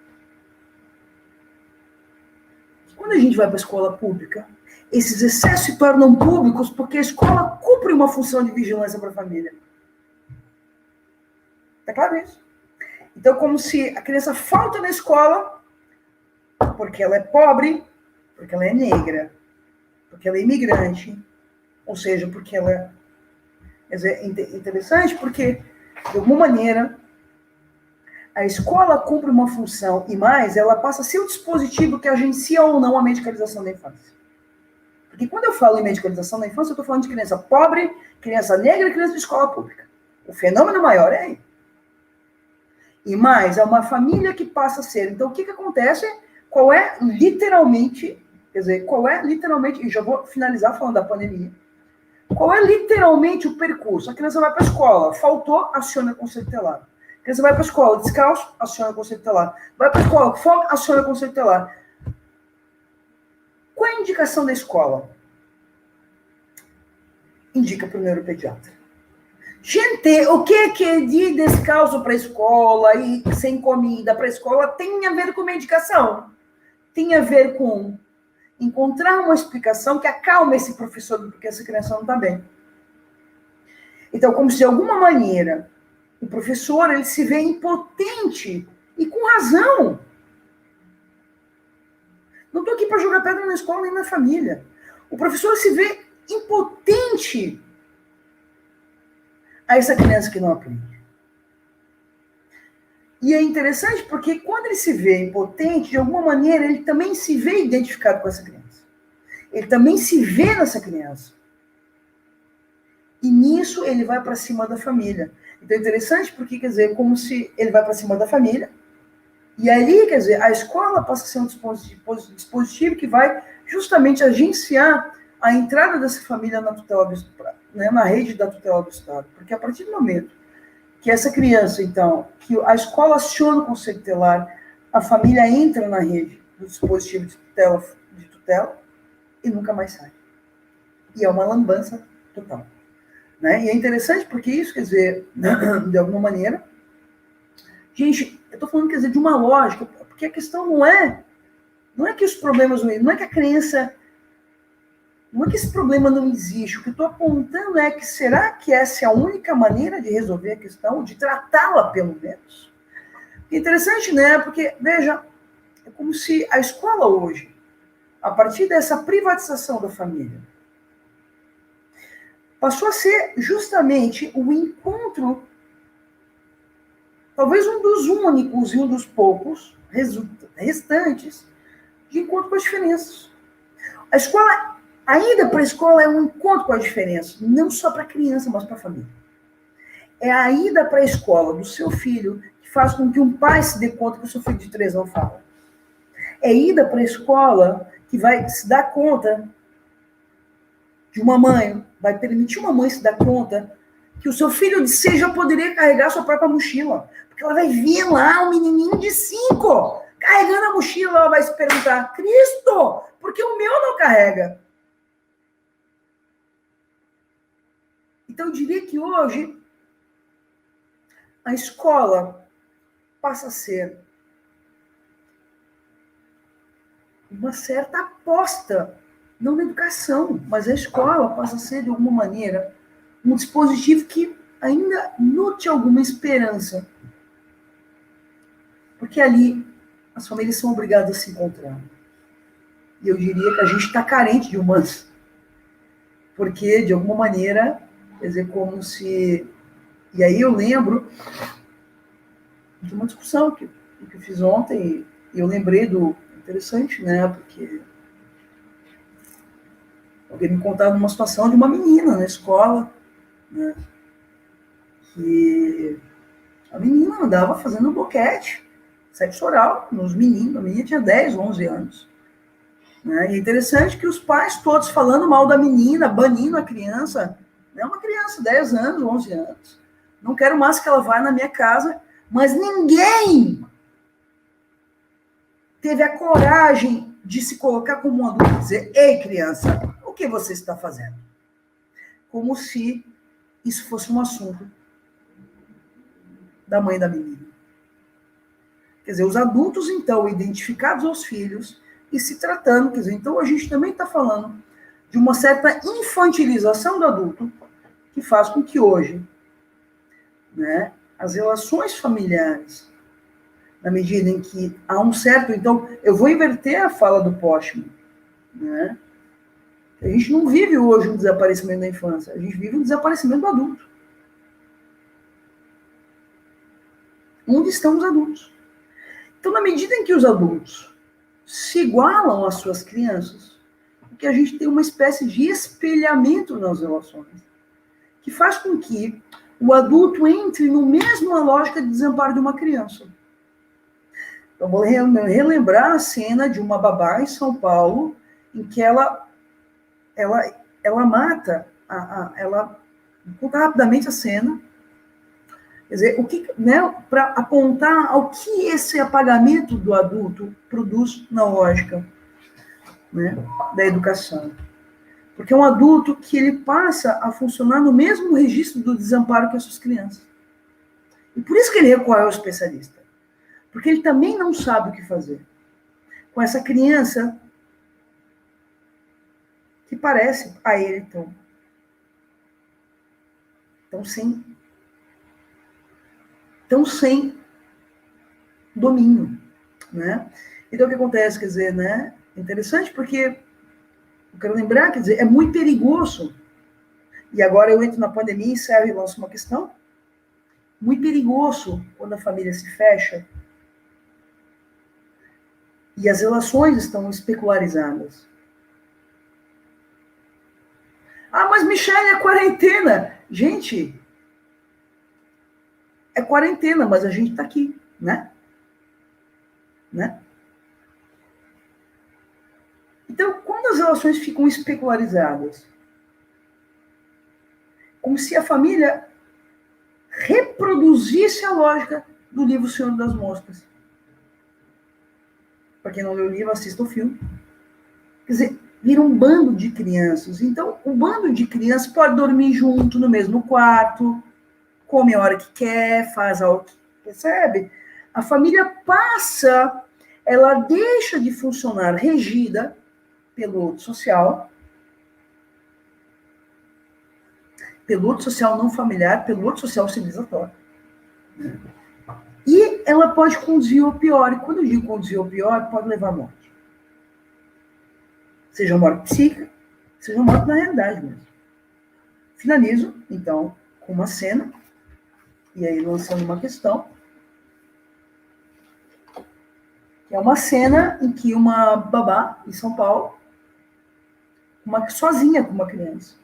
Quando a gente vai para a escola pública, esses excessos se tornam públicos porque a escola cumpre uma função de vigilância para a família. Está claro isso? Então, como se a criança falta na escola porque ela é pobre, porque ela é negra, porque ela é imigrante, ou seja, porque ela é... Quer dizer, é interessante porque, de alguma maneira, a escola cumpre uma função e mais, ela passa a ser o dispositivo que agencia ou não a medicalização da infância. Porque quando eu falo em medicalização da infância, eu estou falando de criança pobre, criança negra e criança de escola pública. O fenômeno maior é aí. E mais, é uma família que passa a ser. Então, o que acontece? Qual é literalmente, e já vou finalizar falando da pandemia, qual é literalmente o percurso? A criança vai para a escola, faltou, aciona o conselho tutelar. A criança vai para a escola, descalço, aciona o conselho tutelar. Vai para a escola, com fome, aciona o conselho tutelar. Qual é a indicação da escola? Indica para o neuropediatra. Gente, o que é de ir descalço para a escola e sem comida para a escola tem a ver com medicação. Tem a ver com encontrar uma explicação que acalme esse professor, porque essa criança não está bem. Então, como se de alguma maneira o professor ele se vê impotente e com razão. Não estou aqui para jogar pedra na escola nem na família. O professor se vê impotente a essa criança que não aprende. E é interessante porque quando ele se vê impotente, de alguma maneira, ele também se vê identificado com essa criança. Ele também se vê nessa criança. E nisso ele vai para cima da família. Então é interessante porque, quer dizer, como se ele vai para cima da família, e ali, quer dizer, a escola passa a ser um dispositivo que vai justamente agenciar a entrada dessa família na tutela do Estado, né, na rede da tutela do Estado. Porque a partir do momento que essa criança, então, que a escola aciona o conselho tutelar, a família entra na rede do dispositivo de tutela e nunca mais sai. E é uma lambança total. Né? E é interessante porque isso, quer dizer, de alguma maneira, gente, eu estou falando, quer dizer, de uma lógica, porque a questão não é que os problemas, não é que a criança, não é que esse problema não existe, o que eu estou apontando é que será que essa é a única maneira de resolver a questão, de tratá-la pelo menos? É interessante, né? Porque, veja, é como se a escola hoje, a partir dessa privatização da família, passou a ser justamente o encontro, talvez um dos únicos e um dos poucos restantes, de encontro com as diferenças. A escola, a ida para a escola é um encontro com as diferenças, não só para a criança, mas para a família. É a ida para a escola do seu filho que faz com que um pai se dê conta que o seu filho de 3 não fala. É a ida para a escola que vai se dar conta de uma mãe, vai permitir uma mãe se dar conta que o seu filho de 6 já poderia carregar sua própria mochila. Porque ela vai ver lá um menininho de 5 carregando a mochila, ela vai se perguntar, Cristo, por que o meu não carrega? Então, eu diria que hoje a escola passa a ser uma certa aposta, não na educação, mas a escola passa a ser, de alguma maneira, um dispositivo que ainda nutre alguma esperança. Porque ali as famílias são obrigadas a se encontrar. E eu diria que a gente está carente de humanos. Porque, de alguma maneira, quer dizer, como se... E aí eu lembro de uma discussão que eu fiz ontem, e eu lembrei do... Interessante, né? Porque alguém me contava uma situação de uma menina na escola, né? Que a menina andava fazendo um boquete sexo oral nos meninos. A menina tinha 10, 11 anos. Né? E é interessante que os pais todos falando mal da menina, banindo a criança, é uma criança, 10 anos, 11 anos. Não quero mais que ela vá na minha casa, mas ninguém teve a coragem de se colocar como um adulto e dizer: ei, criança, o que você está fazendo? Como se isso fosse um assunto da mãe da menina. Quer dizer, os adultos, então, identificados aos filhos e se tratando, quer dizer, então a gente também está falando de uma certa infantilização do adulto que faz com que hoje, né, as relações familiares, na medida em que há um certo... Então, eu vou inverter a fala do Postman, né? A gente não vive hoje um desaparecimento da infância, a gente vive um desaparecimento do adulto. Onde estão os adultos? Então, na medida em que os adultos se igualam às suas crianças, porque a gente tem uma espécie de espelhamento nas relações, que faz com que o adulto entre no mesma lógica de desamparo de uma criança. Eu vou relembrar a cena de uma babá em São Paulo, em que ela mata, ela conta rapidamente a cena, quer dizer, o que, né, para apontar ao que esse apagamento do adulto produz na lógica, né, da educação. Porque é um adulto que ele passa a funcionar no mesmo registro do desamparo que as suas crianças. E por isso que ele recorre ao especialista. Porque ele também não sabe o que fazer com essa criança que parece a ele tão sem domínio, né? Então, o que acontece, quer dizer, né? Interessante porque, eu quero lembrar, quer dizer, é muito perigoso, e agora eu entro na pandemia, encerro e lanço uma questão, muito perigoso quando a família se fecha e as relações estão especularizadas. Ah, mas Michele, é quarentena. Gente, é quarentena, mas a gente está aqui, né? Então, quando as relações ficam especularizadas, como se a família reproduzisse a lógica do livro Senhor das Moscas. Para quem não leu o livro, assista o filme. Quer dizer, vira um bando de crianças. Então, o bando de crianças pode dormir junto no mesmo quarto, come a hora que quer, faz algo que percebe. A família passa, ela deixa de funcionar regida pelo outro social não familiar, pelo outro social civilizatório. E ela pode conduzir ao pior. E quando eu digo conduzir ao pior, pode levar à morte. Seja uma morte psíquica, seja uma morte na realidade mesmo. Finalizo, então, com uma cena, e aí lançando uma questão, que é uma cena em que uma babá, em São Paulo, sozinha com uma criança.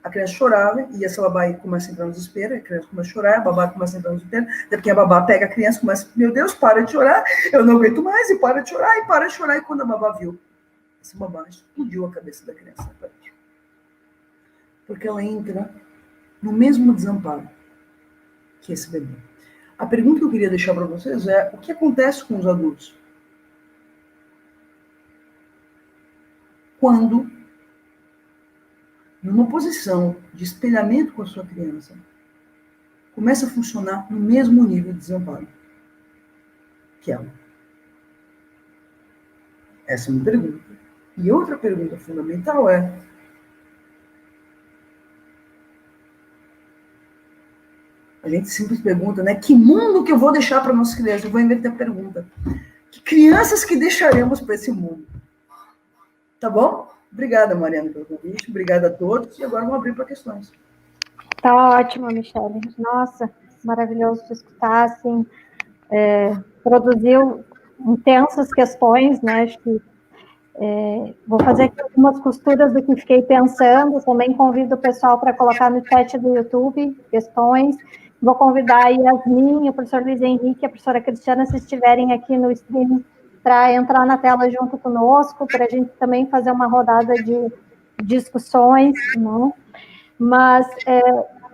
A criança chorava, e essa babá começa a entrar no desespero, a criança começa a chorar, a babá começa a entrar no desespero, até porque a babá pega a criança e começa, meu Deus, para de chorar, eu não aguento mais, e para de chorar, e quando a babá viu, essa babá explodiu a cabeça da criança. Porque ela entra no mesmo desamparo que esse bebê. A pergunta que eu queria deixar para vocês é, o que acontece com os adultos quando, numa posição de espelhamento com a sua criança, começa a funcionar no mesmo nível de desamparo que ela? Essa é uma pergunta. E outra pergunta fundamental é, a gente sempre pergunta, né? Que mundo que eu vou deixar para nossas crianças? Eu vou inverter a pergunta. Que crianças que deixaremos para esse mundo? Tá bom? Obrigada, Mariana, pelo convite. Obrigada a todos. E agora vamos abrir para questões. Tá ótimo, Michele. Nossa, maravilhoso te escutar, assim, produziu intensas questões, né? Acho que vou fazer aqui algumas costuras do que fiquei pensando. Também convido o pessoal para colocar no chat do YouTube questões. Vou convidar a Yasmin, o professor Luiz Henrique e a professora Cristiana, se estiverem aqui no stream, para entrar na tela junto conosco, para a gente também fazer uma rodada de discussões, né? Mas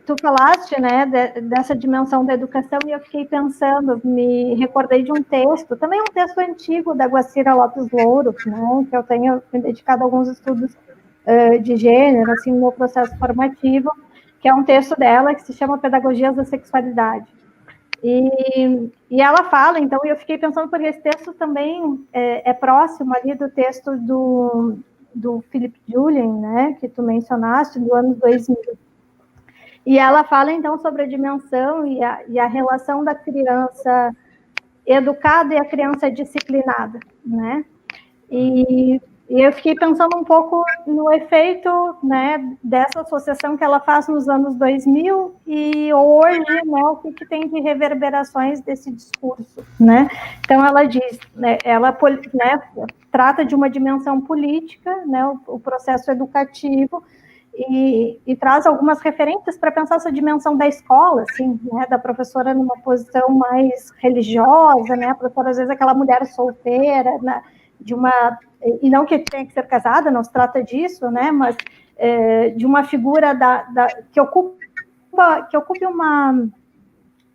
tu falaste, né, dessa dimensão da educação e eu fiquei pensando, me recordei de um texto, também um texto antigo da Guacira Lopes Louro, né, que eu tenho me dedicado a alguns estudos de gênero, assim, no meu processo formativo, que é um texto dela que se chama Pedagogias da Sexualidade. E ela fala, então, e eu fiquei pensando, porque esse texto também é próximo ali do texto do Philip Julian, né, que tu mencionaste, do ano 2000. E ela fala, então, sobre a dimensão e a relação da criança educada e a criança disciplinada, né? E eu fiquei pensando um pouco no efeito, né, dessa associação que ela faz nos anos 2000 e hoje, né, o que tem de reverberações desse discurso, né? Então, ela diz, né, ela trata de uma dimensão política, né, o processo educativo, e traz algumas referências para pensar essa dimensão da escola, assim, né, da professora numa posição mais religiosa, né, a professora às vezes é aquela mulher solteira, né, e não que tenha que ser casada, não se trata disso, né, mas de uma figura que ocupe uma,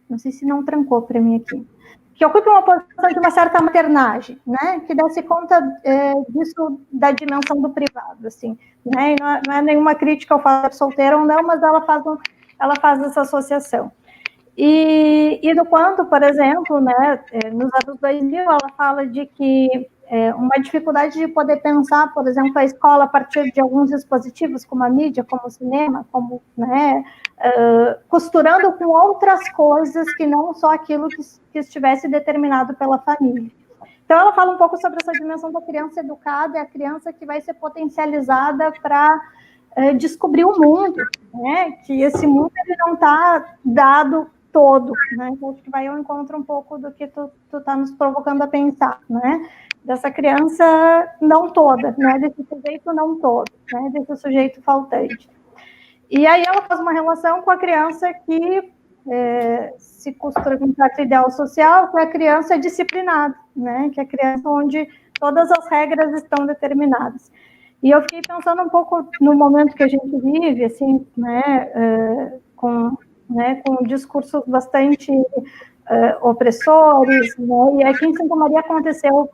não sei se não trancou para mim aqui, que ocupe uma posição de uma certa maternagem, né, que desse conta disso da dimensão do privado, assim, né, e não é nenhuma crítica ao fato de solteira ou não, mas ela faz essa associação. E no quanto, por exemplo, né, nos anos 2000, ela fala de que uma dificuldade de poder pensar, por exemplo, a escola a partir de alguns dispositivos, como a mídia, como o cinema, como, né, costurando com outras coisas que não só aquilo que estivesse determinado pela família. Então, ela fala um pouco sobre essa dimensão da criança educada, é a criança que vai ser potencializada para descobrir o mundo, né? Que esse mundo ele não está dado todo, né? Então, acho que vai ao encontro um pouco do que tu está nos provocando a pensar, né? Dessa criança não toda, né? Desse sujeito não todo, né? Desse sujeito faltante. E aí ela faz uma relação com a criança que se costura com um certo ideal social, que é a criança disciplinada, né? Que é a criança onde todas as regras estão determinadas. E eu fiquei pensando um pouco no momento que a gente vive, assim, né? Com discursos bastante opressores, né? E aqui em Santa Maria aconteceu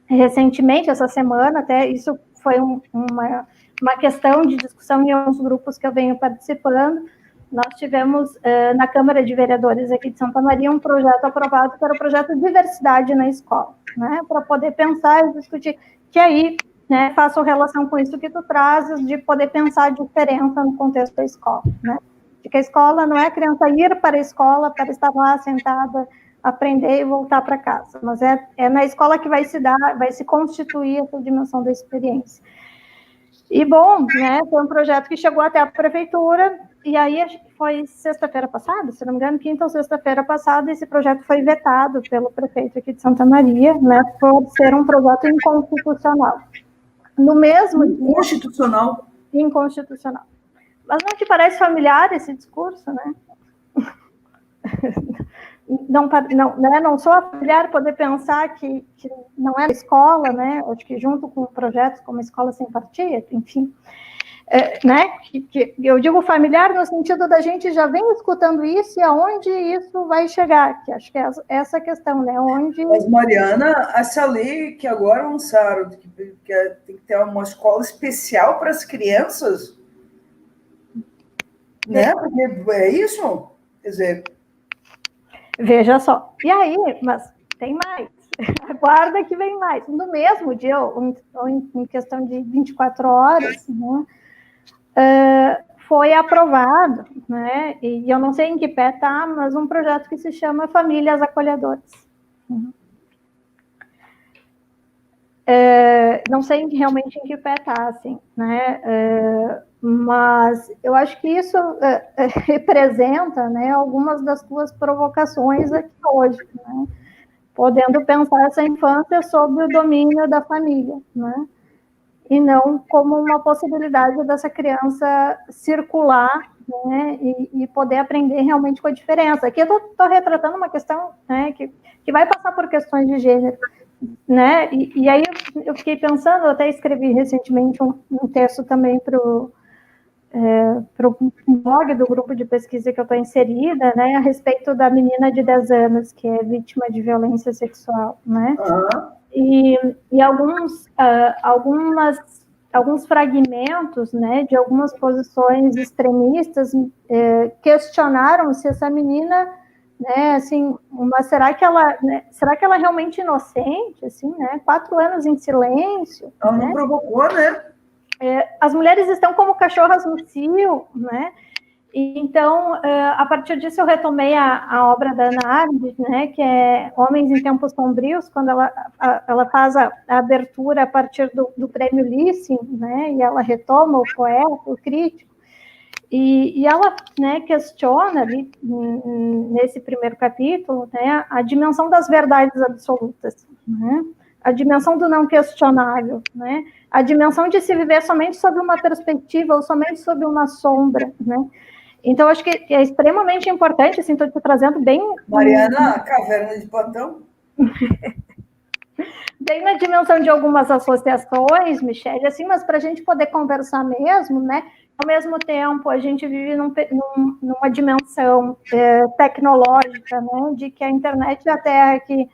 recentemente, essa semana, até isso foi uma questão de discussão em alguns grupos que eu venho participando. Nós tivemos na Câmara de Vereadores aqui de Santa Maria um projeto aprovado, que era o projeto Diversidade na Escola, né, para poder pensar e discutir, que aí, né, faço relação com isso que tu trazes, de poder pensar a diferença no contexto da escola, né, de que a escola não é a criança ir para a escola para estar lá sentada, aprender e voltar para casa, mas é na escola que vai se constituir essa dimensão da experiência. E, bom, né, foi um projeto que chegou até a prefeitura, e aí foi sexta-feira passada, se não me engano, quinta ou sexta-feira passada, esse projeto foi vetado pelo prefeito aqui de Santa Maria, né, por ser um projeto inconstitucional. No mesmo dia... Inconstitucional? Inconstitucional. Mas não te parece familiar esse discurso, né? Não sou familiar poder pensar que não é a escola, né? Acho que junto com projetos como a Escola Sem Partido, enfim, né? Que eu digo familiar no sentido da gente já vem escutando isso e aonde isso vai chegar, que acho que é essa questão, né? Onde... Mas, Mariana, essa lei que agora lançaram, que tem que ter uma escola especial para as crianças, né? Porque é isso? Quer dizer... Veja só. E aí, mas tem mais. Aguarda que vem mais. No mesmo dia, ou em questão de 24 horas, né, foi aprovado, né, e eu não sei em que pé está, mas um projeto que se chama Famílias Acolhedoras. Não sei realmente em que pé está, assim, né, mas eu acho que isso representa, né, algumas das tuas provocações aqui hoje, né, podendo pensar essa infância sob o domínio da família, né, e não como uma possibilidade dessa criança circular, né, e poder aprender realmente com a diferença. Aqui eu estou retratando uma questão, né, que vai passar por questões de gênero, né? E aí eu fiquei pensando, eu até escrevi recentemente um texto também para o blog do grupo de pesquisa que eu estou inserida, né, a respeito da menina de 10 anos que é vítima de violência sexual, né? E alguns fragmentos, né, de algumas posições extremistas questionaram se essa menina, né, assim, mas será que ela é realmente inocente, assim, né? 4 anos em silêncio. Ela não provocou, né? As mulheres estão como cachorras no cio, né? E, então, a partir disso, eu retomei a obra da Hannah Arendt, né, que é Homens em Tempos Sombrios, quando ela faz a abertura a partir do prêmio Lessing, né, e ela retoma o poeta, o crítico, e ela, né, questiona ali, nesse primeiro capítulo, né, a dimensão das verdades absolutas, né, a dimensão do não questionável, né, a dimensão de se viver somente sob uma perspectiva ou somente sob uma sombra, né. Então, acho que é extremamente importante, assim, estou te trazendo bem... Mariana, Caverna de Platão. Bem na dimensão de algumas associações, Michele, assim, mas para a gente poder conversar mesmo, né? Ao mesmo tempo, a gente vive numa dimensão tecnológica, né? De que a internet é a terra que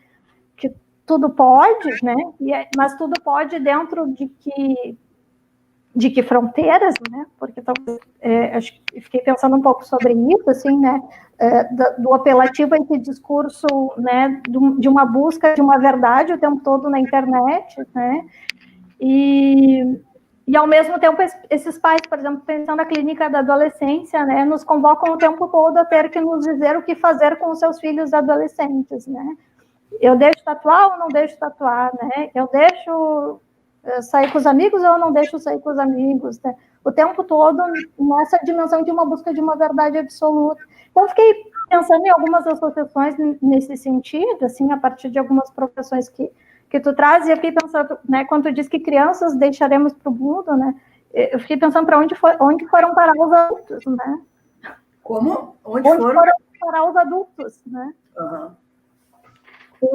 tudo pode, né? Mas tudo pode dentro de que fronteiras, né? Porque acho que fiquei pensando um pouco sobre isso, assim, né? Do apelativo a esse discurso, né? De uma busca de uma verdade o tempo todo na internet, né? E ao mesmo tempo esses pais, por exemplo, pensando na clínica da adolescência, né? Nos convocam o tempo todo a ter que nos dizer o que fazer com os seus filhos adolescentes, né? Eu deixo tatuar ou não deixo tatuar, né? Eu deixo sair com os amigos ou eu não deixo sair com os amigos, né? O tempo todo nessa dimensão de uma busca de uma verdade absoluta. Então, eu fiquei pensando em algumas associações nesse sentido, assim, a partir de algumas profissões que tu traz, e eu fiquei pensando, né, quando tu diz que crianças deixaremos para o mundo, né, eu fiquei pensando para onde foram parar os adultos, né? Como? Onde foram parar os adultos, né? Uhum.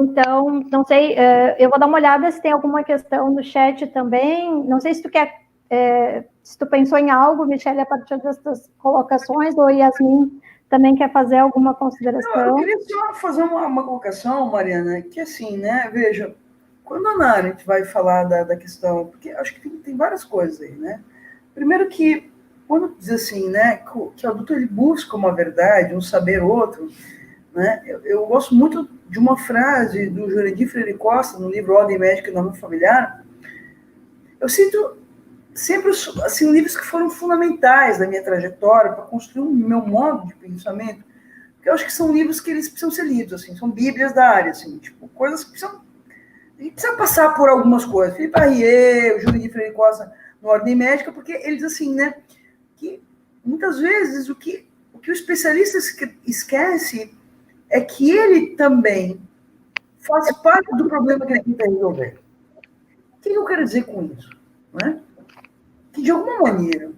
Então, não sei, eu vou dar uma olhada se tem alguma questão no chat também. Não sei se tu quer, se tu pensou em algo, Michele, a partir dessas colocações, ou Yasmin também quer fazer alguma consideração. Eu queria só fazer uma colocação, Mariana, que assim, né, veja, quando a Hannah Arendt vai falar da questão, porque acho que tem várias coisas aí, né? Primeiro que, quando diz assim, né, que o adulto ele busca uma verdade, um saber outro, né? Eu gosto muito de uma frase do Jurandir Freire Costa, no livro Ordem Médica e Norma Familiar. Eu sinto sempre assim, livros que foram fundamentais da minha trajetória para construir o meu modo de pensamento, porque eu acho que são livros que eles precisam ser lidos, assim, são bíblias da área, assim, tipo, coisas que precisam... A gente precisa passar por algumas coisas. Felipe Arrier, o Jurandir Freire Costa, no Ordem Médica, porque eles, assim, né, que muitas vezes o que o especialista esquece é que ele também faz parte do problema que ele tenta resolver. O que eu quero dizer com isso? Né? Que, de alguma maneira,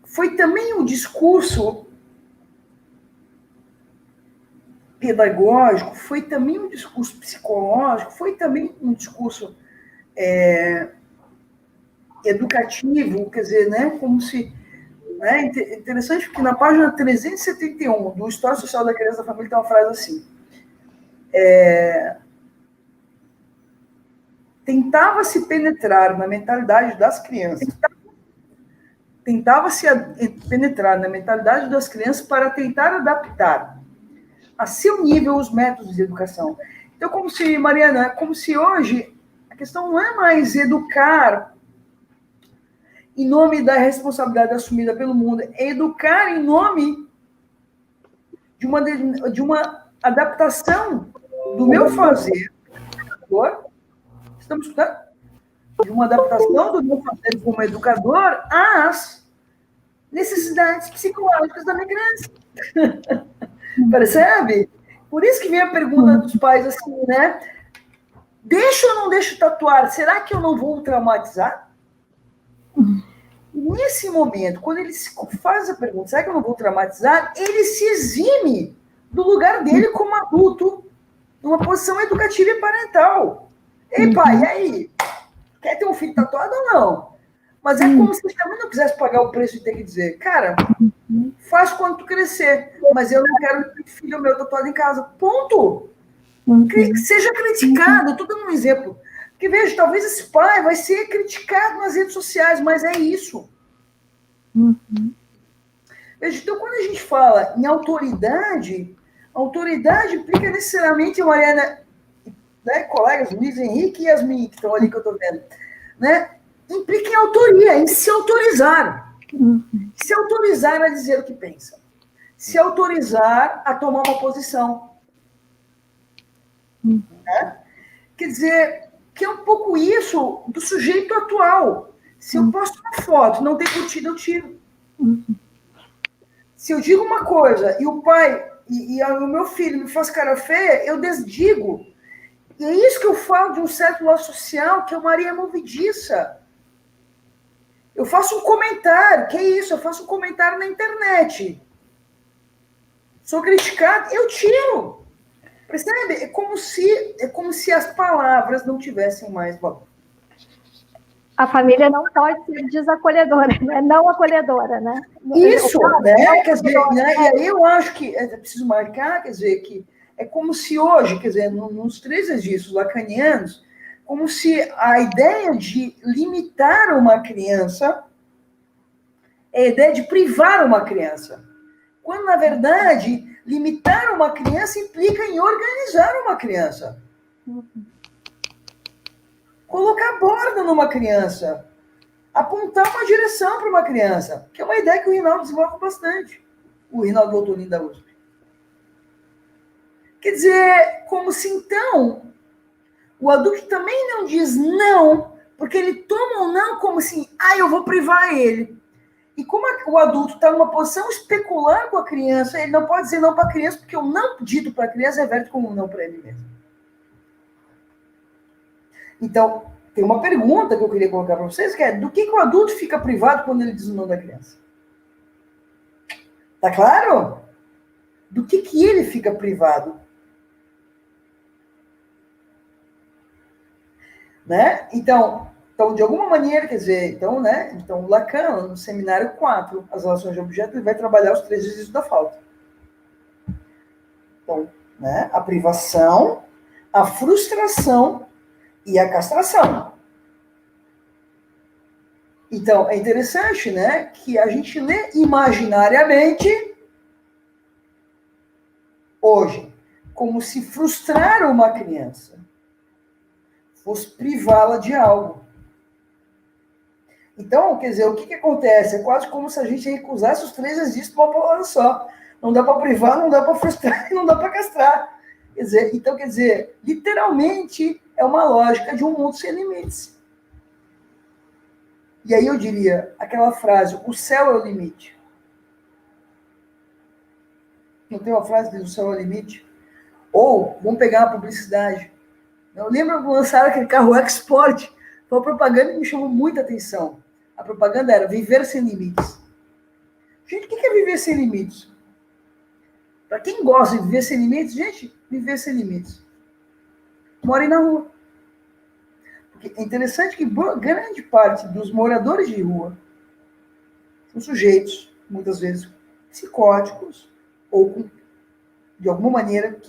foi também um discurso pedagógico, foi também um discurso psicológico, foi também um discurso educativo, quer dizer, né, como se... Né, interessante porque na página 371 do História Social da Criança e da Família tem uma frase assim: tentava-se penetrar na mentalidade das crianças. Tentava-se penetrar na mentalidade das crianças para tentar adaptar a seu nível os métodos de educação. Então, como se, Mariana, como se hoje a questão não é mais educar em nome da responsabilidade assumida pelo mundo, é educar em nome de uma adaptação do meu fazer. Estamos escutando? De uma adaptação do meu fazer como educador às necessidades psicológicas da minha criança. Percebe? Por isso que vem a pergunta dos pais assim, né? Deixo ou não deixo tatuar? Será que eu não vou traumatizar? Nesse momento, quando ele faz a pergunta, será que eu não vou traumatizar? Ele se exime do lugar dele como adulto numa posição educativa e parental. Ei, pai, e aí? Quer ter um filho tatuado ou não? Mas é como se ele também não quisesse pagar o preço de ter que dizer, cara, faz quando tu crescer, mas eu não quero que filho meu tatuado em casa. Ponto. Seja criticado, estou dando um exemplo. Porque, veja, talvez esse pai vai ser criticado nas redes sociais, mas é isso. Veja, então, quando a gente fala em autoridade implica necessariamente, a Mariana, né, colegas, Luiz Henrique e Yasmin, que estão ali que eu estou vendo, né, implica em autoria, em se autorizar. Se autorizar a dizer o que pensa. Se autorizar a tomar uma posição. Né? Quer dizer, que é um pouco isso do sujeito atual. Se eu posto uma foto, não tem curtida, eu tiro. Se eu digo uma coisa e o pai e o meu filho me faz cara feia, eu desdigo. E é isso que eu falo de um certo laço social, que é uma areia movediça. Eu faço um comentário, que é isso? Eu faço um comentário na internet. Sou criticado, eu tiro. Percebe? É como se as palavras não tivessem mais valor. A família não pode ser desacolhedora, né? Não acolhedora, né? Isso, né? Quer dizer, né? E aí eu acho que é preciso marcar, quer dizer, que é como se hoje, quer dizer, nos 3 registros lacanianos, como se a ideia de limitar uma criança é a ideia de privar uma criança. Quando, na verdade, limitar uma criança implica em organizar uma criança. Colocar borda numa criança. Apontar uma direção para uma criança. Que é uma ideia que o Rinaldo desenvolve bastante. O Rinaldo Voltolin da USP. Quer dizer, como se então o adulto também não diz não, porque ele toma o não como assim, eu vou privar ele. E como o adulto está numa posição especular com a criança, ele não pode dizer não para a criança, porque o não dito para a criança reverte como um não para ele mesmo. Então, tem uma pergunta que eu queria colocar para vocês, que é do que o adulto fica privado quando ele diz o não da criança? Tá claro? Do que ele fica privado? Né? Então, de alguma maneira, quer dizer, então Lacan, no seminário 4, as relações de objeto, ele vai trabalhar os 3 exercícios da falta. Então, né, a privação, a frustração e a castração. Então, é interessante, né, que a gente lê imaginariamente hoje, como se frustrar uma criança fosse privá-la de algo. Então, quer dizer, o que acontece? É quase como se a gente recusasse os 3 exercícios de uma palavra só. Não dá para privar, não dá para frustrar e não dá para castrar. Quer dizer, literalmente é uma lógica de um mundo sem limites. E aí eu diria, aquela frase, o céu é o limite. Não tem uma frase que diz o céu é o limite? Ou, vamos pegar uma publicidade. Eu lembro que lançaram aquele carro Export. Foi uma propaganda que me chamou muita atenção. A propaganda era viver sem limites. Gente, o que é viver sem limites? Para quem gosta de viver sem limites, gente, viver sem limites. Morem na rua. Porque é interessante que grande parte dos moradores de rua são sujeitos, muitas vezes, psicóticos, ou de alguma maneira,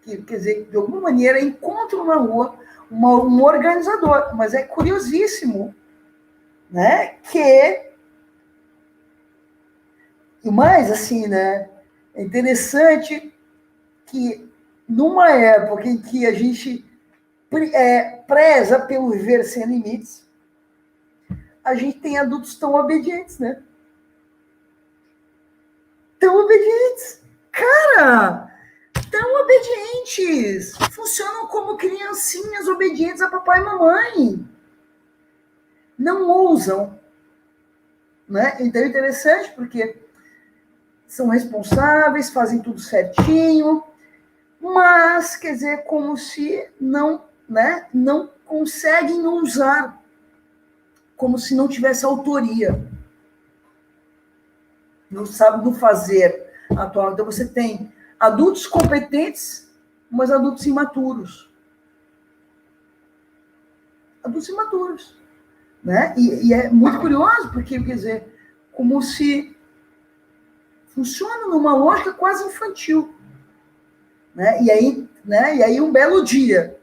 quer dizer, de alguma maneira encontram na rua um organizador. Mas é curiosíssimo, né, que... E mais, assim, né, é interessante que numa época em que a gente preza pelo viver sem limites, a gente tem adultos tão obedientes, né? Tão obedientes. Cara, tão obedientes. Funcionam como criancinhas obedientes a papai e mamãe. Não ousam. Né? Então é interessante porque são responsáveis, fazem tudo certinho, mas, quer dizer, como se não conseguem ousar, como se não tivesse autoria. Não sabe do fazer atual. Então você tem adultos competentes, mas adultos imaturos. Adultos imaturos. Né? E é muito curioso, porque, quer dizer, como se funciona numa lógica quase infantil. Né? E aí, um belo dia,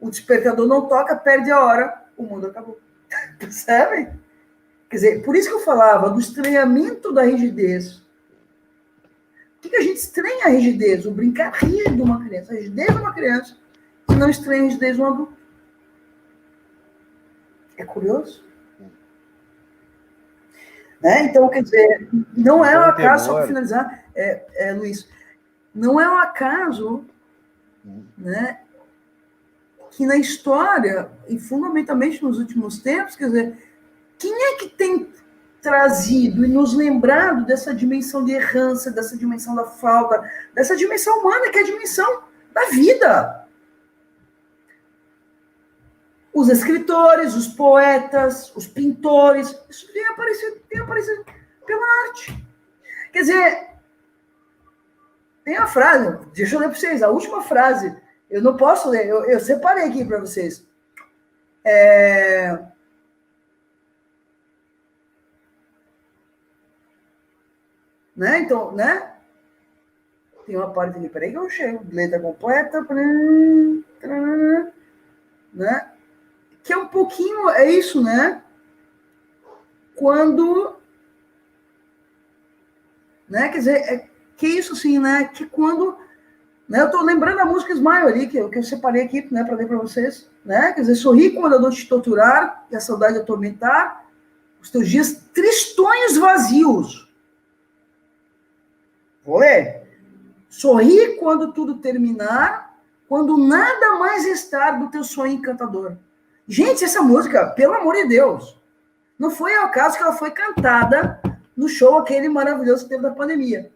o despertador não toca, perde a hora, o mundo acabou. Percebem? Quer dizer, por isso que eu falava do estranhamento da rigidez. Por que a gente estranha a rigidez? O brincar rir de uma criança, a rigidez de uma criança, e não estranha a rigidez de um adulto. É curioso? Né? Então, quer dizer, não é um acaso, só para finalizar, Luiz, não é um acaso, né, que na história, e fundamentalmente nos últimos tempos, quer dizer, quem é que tem trazido e nos lembrado dessa dimensão de errância, dessa dimensão da falta, dessa dimensão humana, que é a dimensão da vida? Os escritores, os poetas, os pintores, isso tem aparecido pela arte. Quer dizer, tem a frase, deixa eu ler para vocês, a última frase, eu não posso ler, eu separei aqui para vocês. Né? Então, né? Tem uma parte aqui, peraí que eu chego, letra completa, né? Que é um pouquinho, é isso, né? Quando, né? Quer dizer, que isso assim, né? Que quando, né? Eu tô lembrando a música Smile ali, que eu separei aqui, né, para ler para vocês, né? Quer dizer, sorri quando a dor te torturar e a saudade atormentar, os teus dias tristonhos vazios. Vou ler. Sorri quando tudo terminar, quando nada mais restar do teu sonho encantador. Gente, essa música, pelo amor de Deus, não foi ao acaso que ela foi cantada no show aquele maravilhoso que teve da pandemia.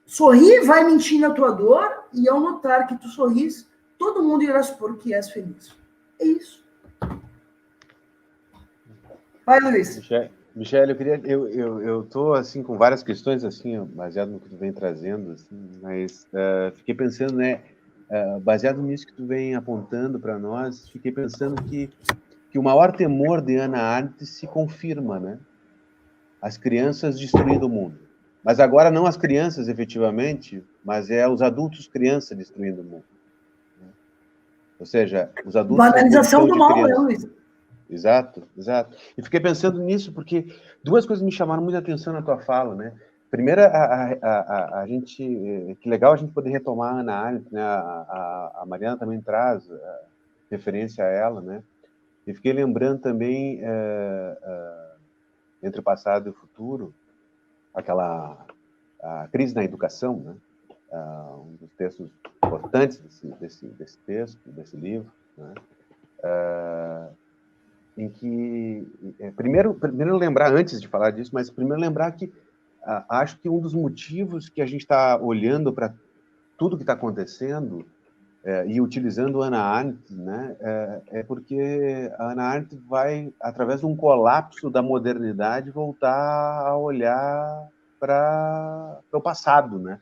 Sorri, vai mentir na tua dor, e ao notar que tu sorris, todo mundo irá supor que és feliz. É isso. Vai, Luiz. Michele, eu tô assim com várias questões assim, baseado no que tu vem trazendo, assim, mas fiquei pensando, né, baseado nisso que tu vem apontando para nós, fiquei pensando que o maior temor de Hannah Arendt se confirma, né? As crianças destruindo o mundo. Mas agora não as crianças, efetivamente, mas os adultos criança destruindo o mundo. Né? Ou seja, os adultos... Banalização do mal, né, Luiz? Exato. E fiquei pensando nisso porque duas coisas me chamaram muita atenção na tua fala, né? Primeiro, a gente... Que legal a gente poder retomar a Hannah Arendt, né? A Mariana também traz referência a ela, né? E fiquei lembrando também, entre o passado e o futuro, a crise na educação, né? Um dos textos importantes desse texto, desse livro, né? Em que, primeiro lembrar, antes de falar disso, mas primeiro lembrar que acho que um dos motivos que a gente está olhando para tudo que está acontecendo e utilizando a Hannah Arendt, né, é porque a Hannah Arendt vai, através de um colapso da modernidade, voltar a olhar para o passado, né?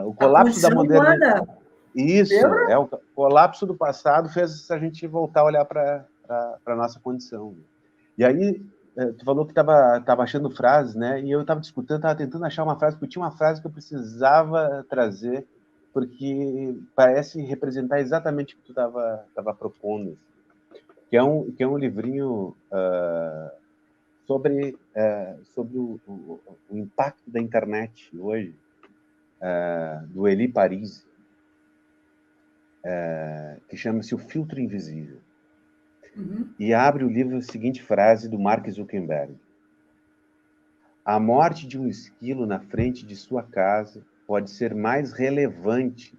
O colapso da modernidade. Isso, o colapso do passado fez a gente voltar a olhar para a nossa condição. E aí, tu falou que estava achando frases, né? E eu estava discutindo, estava tentando achar uma frase, porque tinha uma frase que eu precisava trazer, porque parece representar exatamente o que tu estava propondo, que é um livrinho sobre o impacto da internet hoje, do Eli Parisi, que chama-se O Filtro Invisível. Uhum. E abre o livro a seguinte frase do Mark Zuckerberg: a morte de um esquilo na frente de sua casa pode ser mais relevante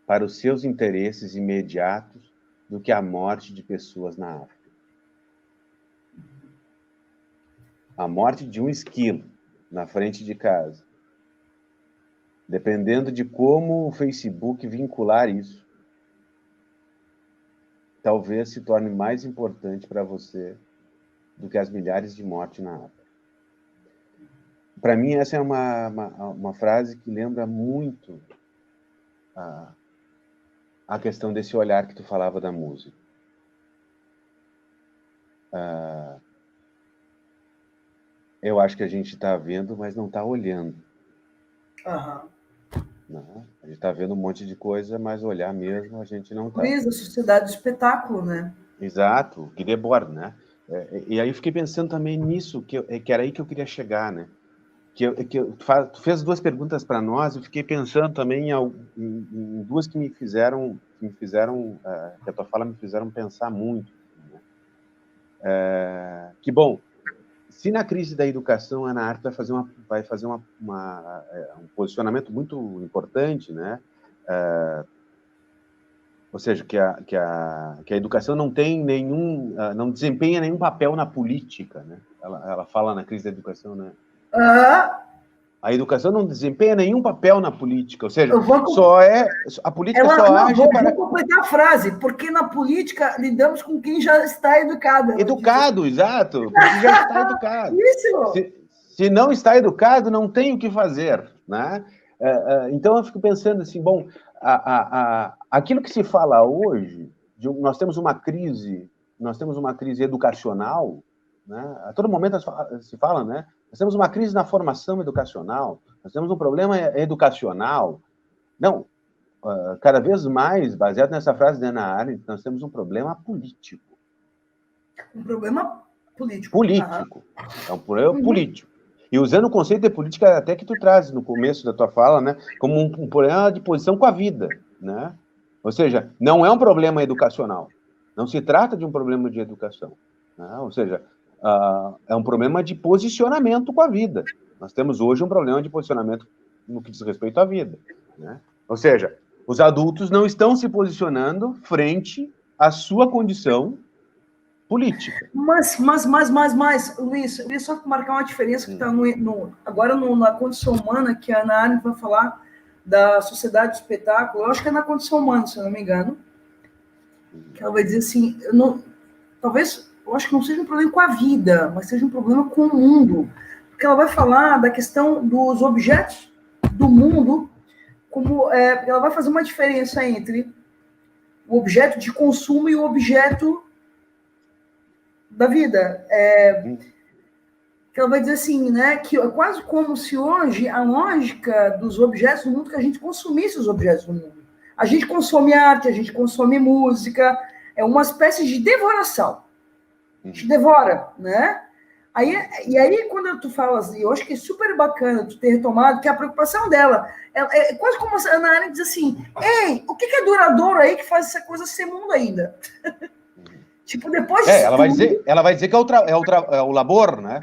para os seus interesses imediatos do que a morte de pessoas na África. A morte de um esquilo na frente de casa, dependendo de como o Facebook vincular isso, talvez se torne mais importante para você do que as milhares de mortes na África. para mim, essa é uma frase que lembra muito a questão desse olhar que tu falava da música. Eu acho que a gente está vendo, mas não está olhando. Aham. Né? A gente está vendo um monte de coisa, mas olhar mesmo a gente não está. Luiz, a sociedade do espetáculo, né? Exato, Guy Debord, né? E aí eu fiquei pensando também nisso, que era aí que eu queria chegar, né? Tu fez duas perguntas para nós, eu fiquei pensando também em duas que me fizeram, que a tua fala me fizeram pensar muito. Né? Que bom, se na crise da educação a Ana Arte vai fazer um posicionamento muito importante, né? Ou seja, que a educação não tem não desempenha nenhum papel na política, né? Ela fala na crise da educação, né? A educação não desempenha nenhum papel na política, ou seja, a política só age para... Vou completar a frase, porque na política lidamos com quem já está educado. Educado, exato, porque já está educado. Isso! Se não está educado, não tem o que fazer, né? Então eu fico pensando assim, bom, aquilo que se fala hoje, nós temos uma crise educacional, né? A todo momento se fala, né? Nós temos uma crise na formação educacional, nós temos um problema educacional. Não, cada vez mais, baseado nessa frase da Hannah Arendt, nós temos um problema político. Um problema político. Político. É um problema político. E usando o conceito de política até que tu traz no começo da tua fala, né, como um problema de posição com a vida, né? Ou seja, não é um problema educacional. Não se trata de um problema de educação. Né? Ou seja, é um problema de posicionamento com a vida. Nós temos hoje um problema de posicionamento no que diz respeito à vida. Né? Ou seja, os adultos não estão se posicionando frente à sua condição política. Mas, Luiz, eu queria só marcar uma diferença que está agora na condição humana, que a Hannah Arendt vai falar da sociedade do espetáculo. Eu acho que é na condição humana, se eu não me engano. Que ela vai dizer assim, eu acho que não seja um problema com a vida, mas seja um problema com o mundo. Porque ela vai falar da questão dos objetos do mundo, ela vai fazer uma diferença entre o objeto de consumo e o objeto da vida. Que ela vai dizer assim, né, que é quase como se hoje a lógica dos objetos do mundo, que a gente consumisse os objetos do mundo. A gente consome arte, a gente consome música, é uma espécie de devoração. A gente devora, né? E aí, quando tu falas, eu acho que é super bacana tu ter retomado, que a preocupação dela é quase como a Hannah Arendt diz assim, ei, o que é duradouro aí que faz essa coisa ser mundo ainda? Tipo, depois de ela vai dizer que é o labor, né?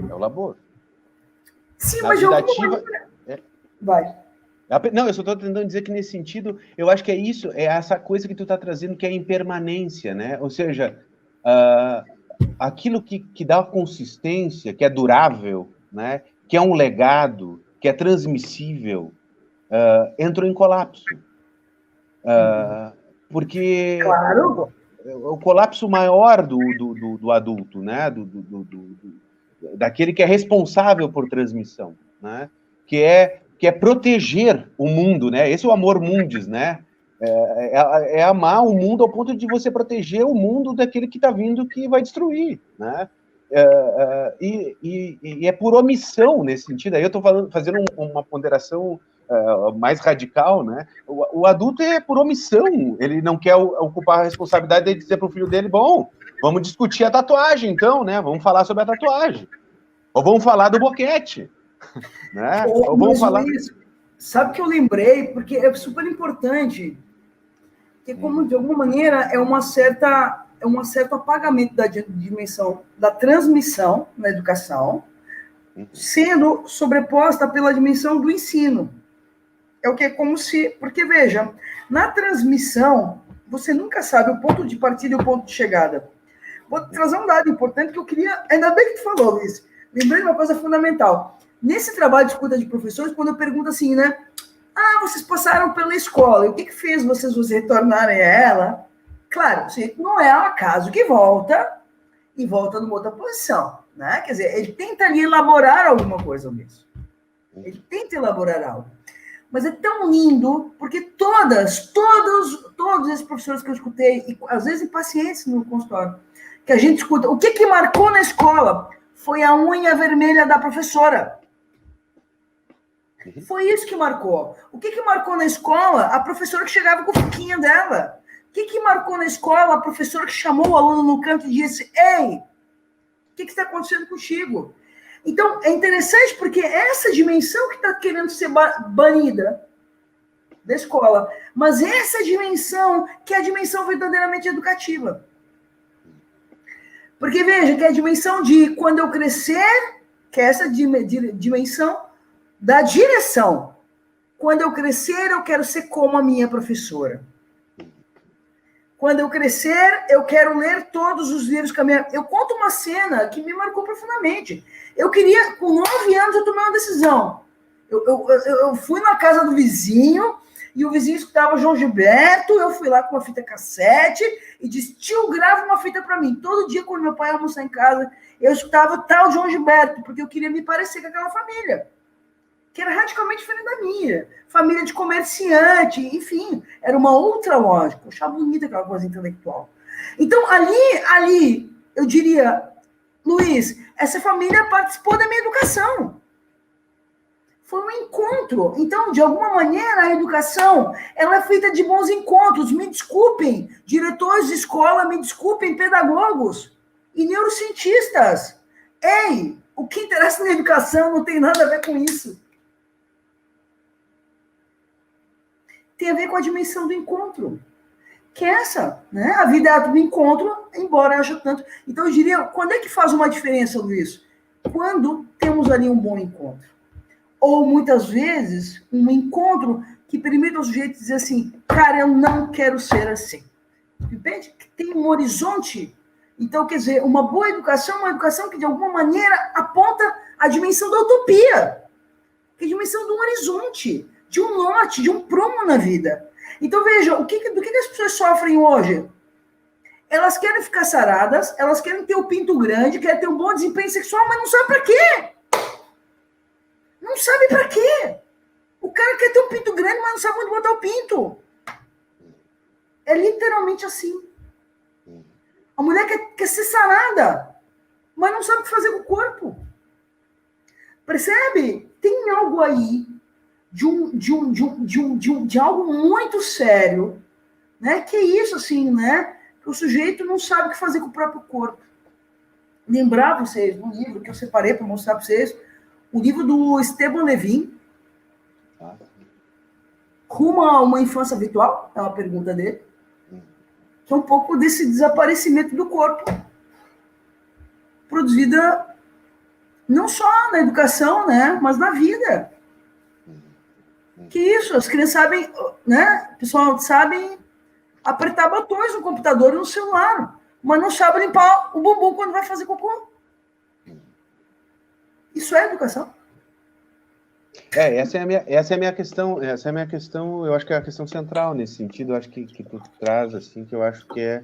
É o labor. Sim, mas de alguma maneira... Vai. Não, eu só estou tentando dizer que nesse sentido, eu acho que é isso, é essa coisa que tu está trazendo, que é a impermanência, né? Ou seja, aquilo que dá consistência, que é durável, né? Que é um legado, que é transmissível, entrou em colapso. Porque claro. o colapso maior do adulto, né? Daquele que é responsável por transmissão, né? Que é proteger o mundo, né? Esse é o amor mundis, né? É amar o mundo ao ponto de você proteger o mundo daquele que está vindo que vai destruir, né? E é por omissão nesse sentido. Aí eu estou fazendo uma ponderação mais radical, né? O adulto é por omissão. Ele não quer ocupar a responsabilidade de dizer para o filho dele, bom, vamos discutir a tatuagem, então, né? Vamos falar sobre a tatuagem. Ou vamos falar do boquete. Né? Ou vamos falar... Sabe que eu lembrei? Porque é super importante. Porque, como de alguma maneira, é um certo apagamento da dimensão da transmissão na educação, sendo sobreposta pela dimensão do ensino. É o que é como se... Porque, veja, na transmissão, você nunca sabe o ponto de partida e o ponto de chegada. Vou trazer um dado importante que eu queria... Ainda bem que tu falou, Luiz. Lembrei de uma coisa fundamental. Nesse trabalho de escuta de professores, quando eu pergunto assim, né? Vocês passaram pela escola, e o que fez vocês retornarem a ela? Claro, não é um acaso que volta, e volta numa outra posição. né? Quer dizer, ele tenta ali elaborar alguma coisa mesmo. Ele tenta elaborar algo. Mas é tão lindo, porque todos esses professores que eu escutei, e às vezes pacientes no consultório, que a gente escuta, o que marcou na escola foi a unha vermelha da professora. Foi isso que marcou. O que marcou na escola? A professora que chegava com o fuquinha dela. O que marcou na escola? A professora que chamou o aluno no canto e disse: ei, o que está acontecendo contigo? Então, é interessante porque essa dimensão que está querendo ser banida da escola, mas essa dimensão que é a dimensão verdadeiramente educativa. Porque, veja, que é a dimensão de quando eu crescer, que é essa dimensão da direção. Quando eu crescer, eu quero ser como a minha professora. Quando eu crescer, eu quero ler todos os livros que a minha... Eu conto uma cena que me marcou profundamente. Eu queria, com 9 anos, eu tomei uma decisão. Eu fui na casa do vizinho, e o vizinho escutava João Gilberto, eu fui lá com uma fita cassete, e disse: tio, grava uma fita para mim. Todo dia, quando meu pai ia almoçar em casa, eu escutava tal João Gilberto, porque eu queria me parecer com aquela família, que era radicalmente diferente da minha. Família de comerciante, enfim, era uma outra lógica. Eu achava bonita aquela coisa intelectual. Então, ali, eu diria, Luiz, essa família participou da minha educação. Foi um encontro. Então, de alguma maneira, a educação, ela é feita de bons encontros. Me desculpem, diretores de escola, me desculpem, pedagogos e neurocientistas. Ei, o que interessa na educação não tem nada a ver com isso. Tem a ver com a dimensão do encontro, que é essa, né? A vida é do encontro, embora haja tanto. Então, eu diria, quando é que faz uma diferença, Luiz? Quando temos ali um bom encontro. Ou, muitas vezes, um encontro que permita ao sujeito dizer assim: cara, eu não quero ser assim. Entende? Que tem um horizonte. Então, quer dizer, uma boa educação é uma educação que, de alguma maneira, aponta a dimensão da utopia, que é a dimensão do horizonte, de um norte, de um prumo na vida. Então, veja, do que as pessoas sofrem hoje? Elas querem ficar saradas, elas querem ter o pinto grande, querem ter um bom desempenho sexual, mas não sabem para quê. Não sabe para quê. O cara quer ter um pinto grande, mas não sabe onde botar o pinto. É literalmente assim. A mulher quer ser sarada, mas não sabe o que fazer com o corpo. Percebe? Tem algo aí de algo muito sério, né? Que é isso, assim, né? Que o sujeito não sabe o que fazer com o próprio corpo. Lembrar vocês do livro que eu separei para mostrar para vocês, o livro do Esteban Levin, Rumo a uma Infância Virtual, é uma pergunta dele, que é um pouco desse desaparecimento do corpo, produzida não só na educação, né, mas na vida. Que isso, as crianças sabem, né, o pessoal sabem apertar botões no computador e no celular, mas não sabe limpar o bumbum quando vai fazer cocô. Isso é educação. Essa é a minha questão, eu acho que é a questão central nesse sentido, eu acho que tu traz, assim, que eu acho que é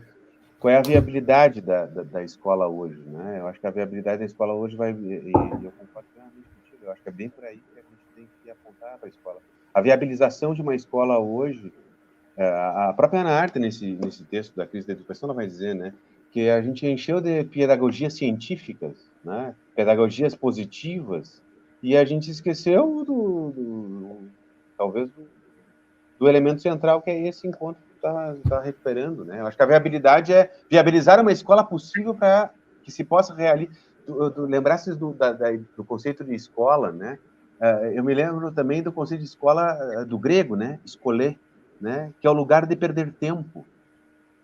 qual é a viabilidade da escola hoje, né? Eu acho que a viabilidade da escola hoje vai, e eu concordo plenamente contigo, eu acho que é bem por aí que a gente tem que apontar para a escola. A viabilização de uma escola hoje, a própria Ana Arta, nesse texto da crise da educação, ela vai dizer, né, que a gente encheu de pedagogias científicas, né, pedagogias positivas, e a gente esqueceu talvez do elemento central, que é esse encontro que está recuperando, né? Eu acho que a viabilidade é viabilizar uma escola possível para que se possa realizar. Lembrasses do conceito de escola, né? Eu me lembro também do conceito de escola do grego, né? Escolher, né? Que é o lugar de perder tempo.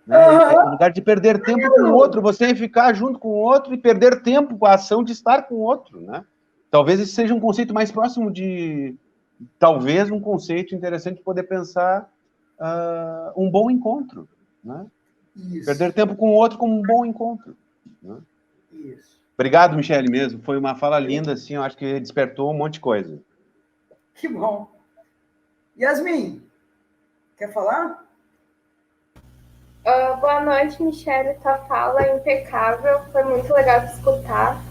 Né? É o lugar de perder tempo com o outro, você ficar junto com o outro e perder tempo com a ação de estar com o outro, né? Talvez esse seja um conceito mais próximo talvez um conceito interessante de poder pensar um bom encontro, né? Isso. Perder tempo com o outro como um bom encontro, né? Isso. Obrigado, Michele, mesmo. Foi uma fala linda, assim, eu acho que despertou um monte de coisa. Que bom. Yasmin, quer falar? Boa noite, Michele. Tua fala é impecável, foi muito legal de escutar.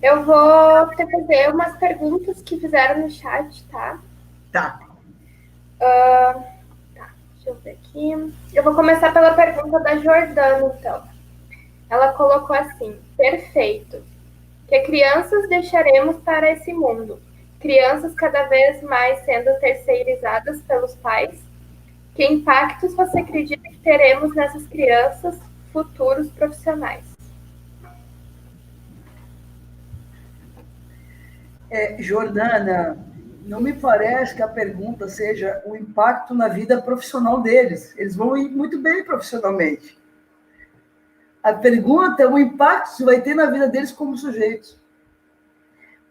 Eu vou te fazer umas perguntas que fizeram no chat, tá? Tá. Deixa eu ver aqui. Eu vou começar pela pergunta da Jordana, então. Ela colocou assim: perfeito. Que crianças deixaremos para esse mundo? Crianças cada vez mais sendo terceirizadas pelos pais? Que impactos você acredita que teremos nessas crianças, futuros profissionais? Jordana, não me parece que a pergunta seja o impacto na vida profissional deles. Eles vão ir muito bem profissionalmente. A pergunta é o impacto que isso vai ter na vida deles como sujeitos.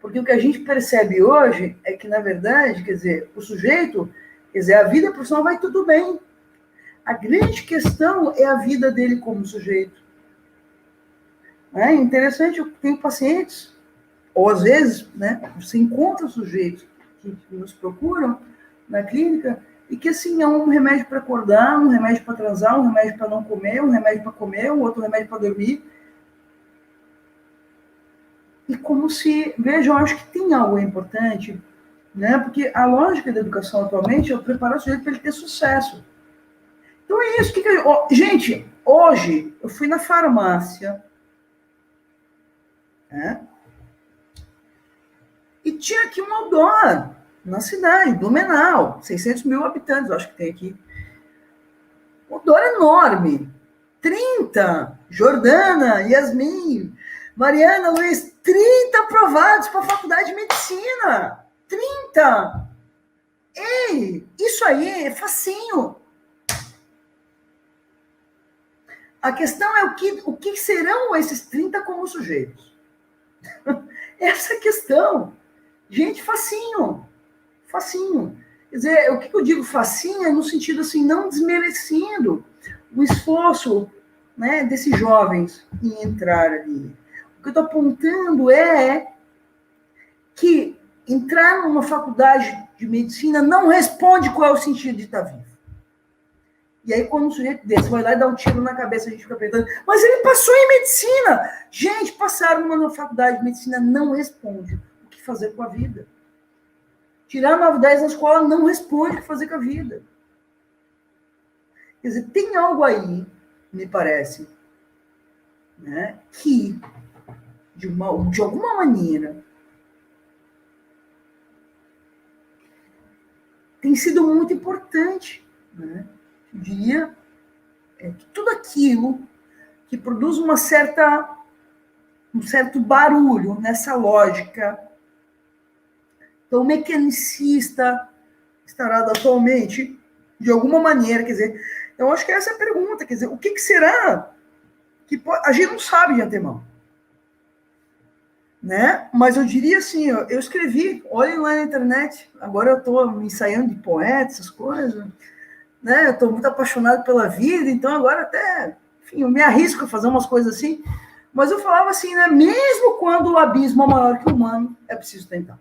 Porque o que a gente percebe hoje é que, na verdade, quer dizer, o sujeito, quer dizer, a vida profissional vai tudo bem. A grande questão é a vida dele como sujeito. É interessante, eu tenho pacientes, ou às vezes, né, você encontra sujeitos que nos procuram na clínica e que, assim, é um remédio para acordar, um remédio para transar, um remédio para não comer, um remédio para comer, um outro remédio para dormir. E como se, veja, eu acho que tem algo importante, né? Porque a lógica da educação atualmente é preparar o sujeito para ele ter sucesso. Então é isso. Gente, hoje eu fui na farmácia, né? E tinha aqui um outdoor na cidade, Blumenau, 600 mil habitantes, eu acho que tem aqui. Um outdoor enorme. 30, Jordana, Yasmin, Mariana, Luiz, 30 aprovados para a faculdade de medicina. 30! Ei, isso aí é facinho. A questão é o que serão esses 30 como sujeitos. Essa é a questão. Gente, facinho. Facinho. Quer dizer, o que eu digo facinho é no sentido assim, não desmerecendo o esforço, né, desses jovens em entrar ali. O que eu estou apontando é que entrar numa faculdade de medicina não responde qual é o sentido de estar vivo. E aí, quando um sujeito desse vai lá e dá um tiro na cabeça, a gente fica pensando, mas ele passou em medicina! Gente, passar numa faculdade de medicina não responde o que fazer com a vida. Tirar 9/10 na escola não responde o que fazer com a vida. Quer dizer, tem algo aí, me parece, né, que, de alguma maneira, tem sido muito importante, né? Eu diria que tudo aquilo que produz um certo barulho nessa lógica tão mecanicista instaurada atualmente, de alguma maneira, quer dizer, eu acho que essa é a pergunta, quer dizer, o que será que a gente não sabe de antemão, né? Mas eu diria assim, eu escrevi, olhem lá na internet, agora eu estou me ensaiando de poeta, essas coisas, né? Eu estou muito apaixonado pela vida, então agora até, enfim, eu me arrisco a fazer umas coisas assim, mas eu falava assim, né? Mesmo quando o abismo é maior que o humano, é preciso tentar.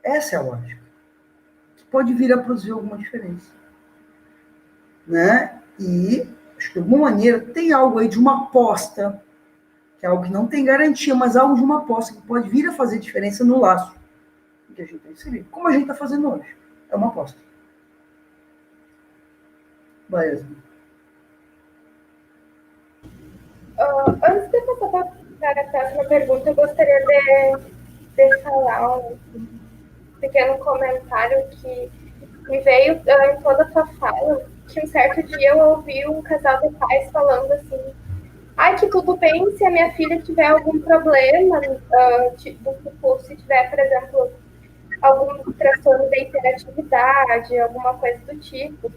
Essa é a lógica. Que pode vir a produzir alguma diferença, né? E acho que de alguma maneira tem algo aí de uma aposta, que é algo que não tem garantia, mas algo de uma aposta que pode vir a fazer diferença no laço que a gente tem que seguir, como a gente está fazendo hoje. É uma aposta. Vai, Yasmin. Antes de passar para a próxima pergunta, eu gostaria de falar um pequeno comentário que me veio em toda a tua fala, que um certo dia eu ouvi um casal de pais falando assim, que tudo bem se a minha filha tiver algum problema, tipo, se tiver, por exemplo, algum transtorno de hiperatividade, alguma coisa do tipo.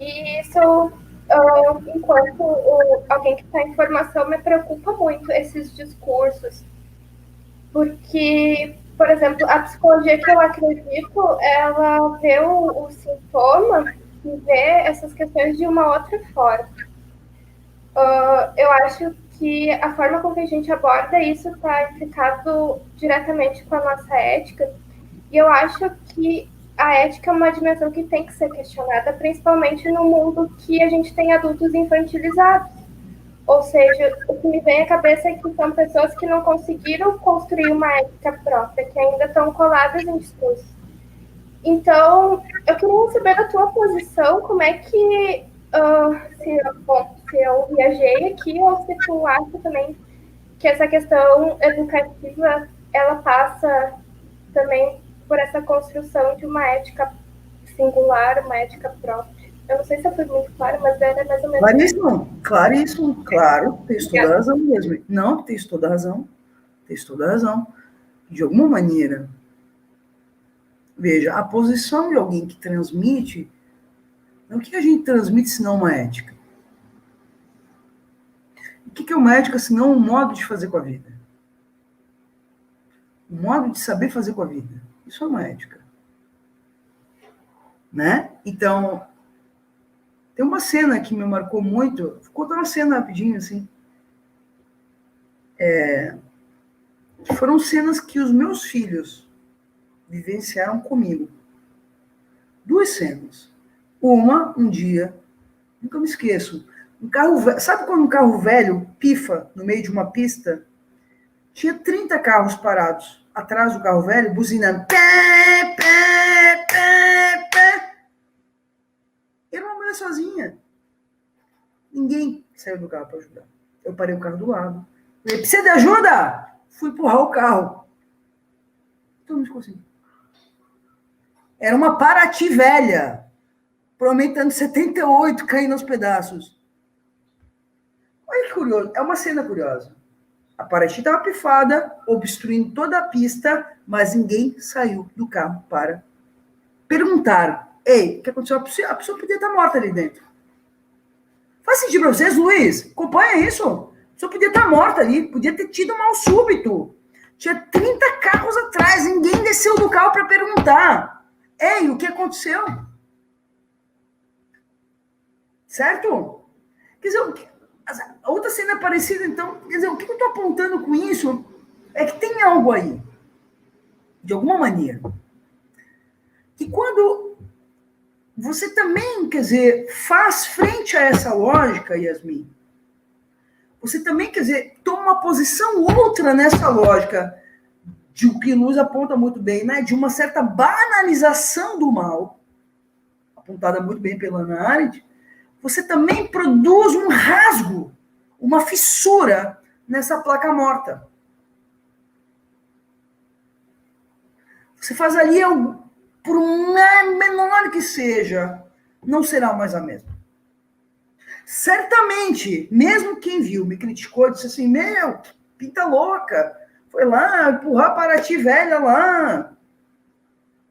E isso, enquanto alguém que está em formação, me preocupa muito esses discursos. Porque, por exemplo, a psicologia que eu acredito, ela vê o sintoma e vê essas questões de uma outra forma. Eu acho que a forma com que a gente aborda isso está implicado diretamente com a nossa ética, e eu acho que a ética é uma dimensão que tem que ser questionada, principalmente no mundo que a gente tem adultos infantilizados. Ou seja, o que me vem à cabeça é que são pessoas que não conseguiram construir uma ética própria, que ainda estão coladas em discursos. Então, eu queria saber da tua posição, como é que, se eu viajei aqui, ou se tu acha também que essa questão educativa, ela passa também por essa construção de uma ética singular, uma ética própria. Eu não sei se eu fui muito clara, mas era mais ou menos... Claríssimo, claro, tens toda a razão mesmo. Não, tens toda a razão. De alguma maneira, veja, a posição de alguém que transmite, o que a gente transmite senão uma ética? O que é uma ética senão um modo de fazer com a vida? Um modo de saber fazer com a vida. Isso é uma ética. Né? Então, tem uma cena que me marcou muito, vou contar uma cena rapidinho, assim. Foram cenas que os meus filhos vivenciaram comigo. 2 cenas. Uma, um dia, nunca me esqueço, um carro velho, sabe quando um carro velho pifa no meio de uma pista? Tinha 30 carros parados atrás do carro velho, buzinando. Pé, pé, pé, pé. Era uma mulher sozinha. Ninguém saiu do carro para ajudar. Eu parei o carro do lado. Falei, precisa de ajuda? Fui empurrar o carro. Todo mundo ficou assim. Era uma Paraty velha, provavelmente anos 78, caindo aos pedaços. Olha que curioso. É uma cena curiosa. A Paraty estava pifada, obstruindo toda a pista, mas ninguém saiu do carro para perguntar. Ei, o que aconteceu? A pessoa podia estar morta ali dentro. Faz sentido para vocês, Luiz? Acompanha isso? A pessoa podia estar morta ali, podia ter tido um mal súbito. Tinha 30 carros atrás, ninguém desceu do carro para perguntar. Ei, o que aconteceu? Certo? Quer dizer, a outra cena parecida, então, quer dizer, o que eu estou apontando com isso é que tem algo aí, de alguma maneira, que quando você também, quer dizer, faz frente a essa lógica, Yasmin, você também, quer dizer, toma uma posição outra nessa lógica, de o que Luz aponta muito bem, né? De uma certa banalização do mal, apontada muito bem pela Hannah Arendt, você também produz um rasgo, uma fissura nessa placa morta. Você faz ali, por menor que seja, não será mais a mesma. Certamente, mesmo quem viu, me criticou, disse assim, meu, pinta louca, foi lá empurrar a Paraty velha lá.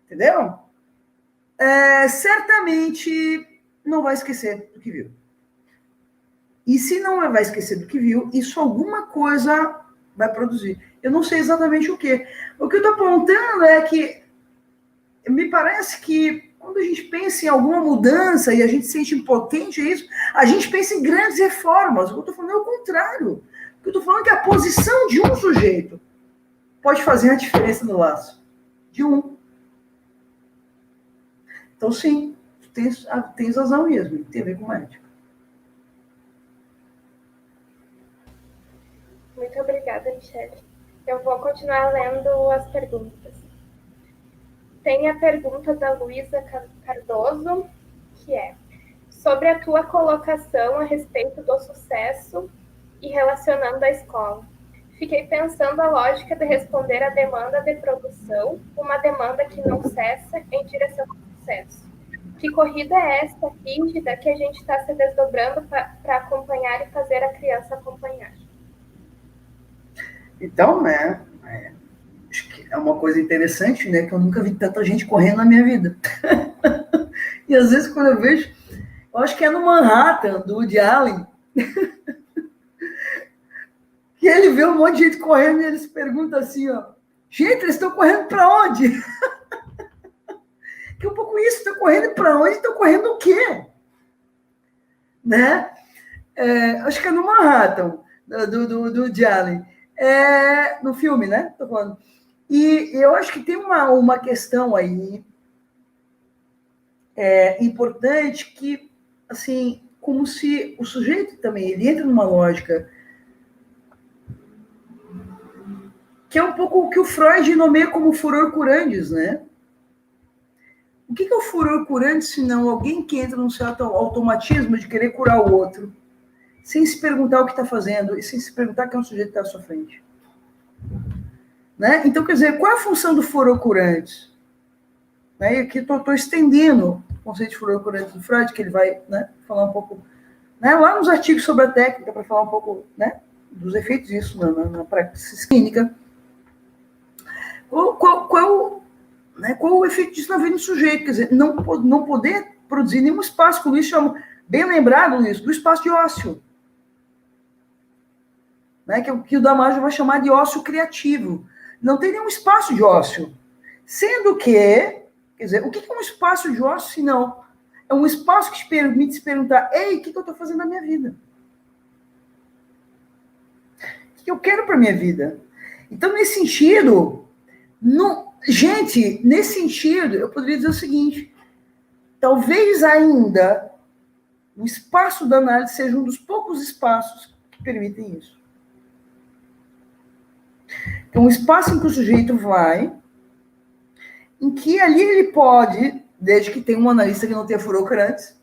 Entendeu? Certamente não vai esquecer do que viu. E se não vai esquecer do que viu, isso alguma coisa vai produzir. Eu não sei exatamente o quê. O que eu estou apontando é que me parece que quando a gente pensa em alguma mudança e a gente se sente impotente a isso, a gente pensa em grandes reformas. O que eu estou falando é o contrário. O que eu estou falando é que a posição de um sujeito pode fazer a diferença no laço. De um. Então, sim, tens razão mesmo, tem a ver com ética. Muito obrigada, Michele. Eu vou continuar lendo as perguntas. Tem a pergunta da Luísa Cardoso, que é sobre a tua colocação a respeito do sucesso e relacionando a escola. Fiquei pensando a lógica de responder à demanda de produção, uma demanda que não cessa em direção ao sucesso. Que corrida é essa rígida que a gente está se desdobrando para acompanhar e fazer a criança acompanhar? Então, né, acho que é uma coisa interessante, né, que eu nunca vi tanta gente correndo na minha vida. E às vezes quando eu vejo, eu acho que é no Manhattan, do Woody Allen, que ele vê um monte de gente correndo e ele se pergunta assim, ó, gente, eles estão correndo para onde? Que é um pouco isso, estão correndo para onde? Estão correndo o quê? Né? Acho que é no Manhattan, do Woody Allen. No filme, né? Tô falando. E eu acho que tem uma questão aí importante que, assim, como se o sujeito também, ele entra numa lógica que é um pouco o que o Freud nomeia como furor curantes, né? O que é o furor curante, se não alguém que entra num certo automatismo de querer curar o outro, sem se perguntar o que está fazendo e sem se perguntar quem é o sujeito que está à sua frente? Né? Então, quer dizer, qual é a função do furor curante? Né? E aqui estou estendendo o conceito de furor curante do Freud, que ele vai, né, falar um pouco, né, lá nos artigos sobre a técnica, para falar um pouco, né, dos efeitos disso na prática clínica. Qual o efeito disso na vida do sujeito? Quer dizer, não poder produzir nenhum espaço, como o Luiz chama, bem lembrado, Luiz, do espaço de ócio. Né, que o Damasio vai chamar de ócio criativo. Não tem nenhum espaço de ócio. Sendo que, quer dizer, o que é um espaço de ócio, se não? É um espaço que te permite se perguntar, ei, o que eu estou fazendo na minha vida? O que eu quero para a minha vida? Então, nesse sentido, nesse sentido, eu poderia dizer o seguinte, talvez ainda o espaço da análise seja um dos poucos espaços que permitem isso. Então, um espaço em que o sujeito vai, em que ali ele pode, desde que tenha um analista que não tenha furor curante,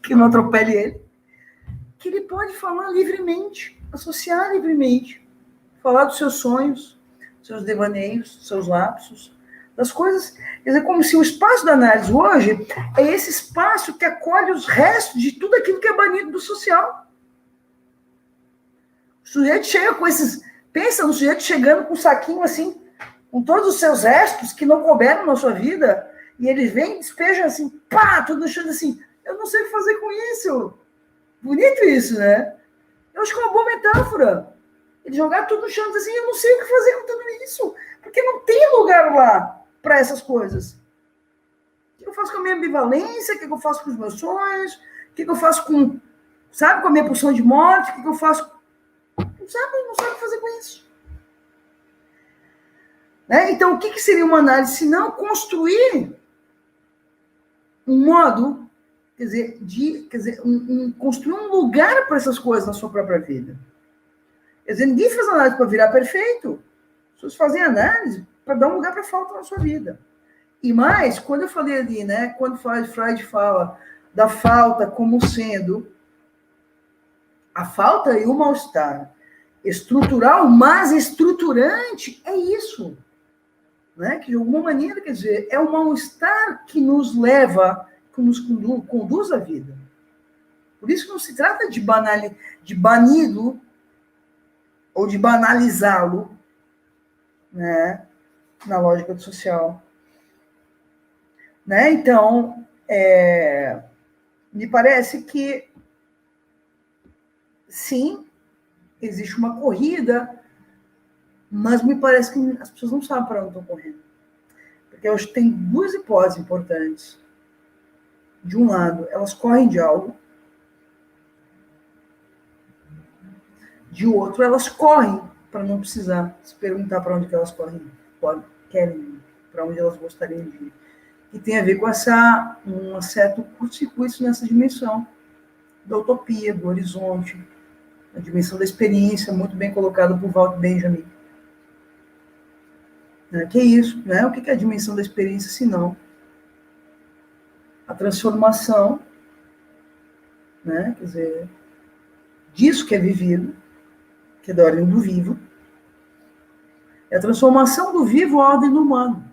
que não atropele ele, que ele pode falar livremente, associar livremente, falar dos seus sonhos, seus devaneios, seus lapsos, das coisas. Quer dizer, como se o espaço da análise hoje é esse espaço que acolhe os restos de tudo aquilo que é banido do social. O sujeito chega com esses... Pensa no sujeito chegando com um saquinho assim, com todos os seus restos que não couberam na sua vida, e ele vem e despeja assim, pá, tudo no chão assim, eu não sei o que fazer com isso. Bonito isso, né? Eu acho que é uma boa metáfora. Ele jogar tudo no chão e dizer assim, eu não sei o que fazer com tudo isso, porque não tem lugar lá para essas coisas. O que eu faço com a minha ambivalência? O que eu faço com os meus sonhos? O que eu faço com, sabe, com a minha pulsão de morte? O que eu faço... Não sabe o que fazer com isso. Né? Então, o que seria uma análise se não construir um modo, quer dizer, construir um lugar para essas coisas na sua própria vida? Quer dizer, ninguém faz análise para virar perfeito. As pessoas fazem análise para dar um lugar para a falta na sua vida. E mais, quando eu falei ali, né, quando Freud fala da falta como sendo a falta e o mal-estar estrutural, mas estruturante, é isso. Né? Que, de alguma maneira, quer dizer, é o mal-estar que nos leva, que nos conduz à vida. Por isso que não se trata de bani-lo ou de banalizá-lo, né? Na lógica do social. Né? Então, me parece que, sim, existe uma corrida, mas me parece que as pessoas não sabem para onde estão correndo. Porque eu acho que tem duas hipóteses importantes. De um lado, elas correm de algo. De outro, elas correm para não precisar se perguntar para onde que elas querem ir, para onde elas gostariam de ir. E tem a ver com um certo curto-circuito nessa dimensão da utopia, do horizonte, a dimensão da experiência, muito bem colocado por Walter Benjamin. Que é isso, né? O que é a dimensão da experiência, se não a transformação, né? Quer dizer, disso que é vivido, que é da ordem do vivo, é a transformação do vivo à ordem do humano.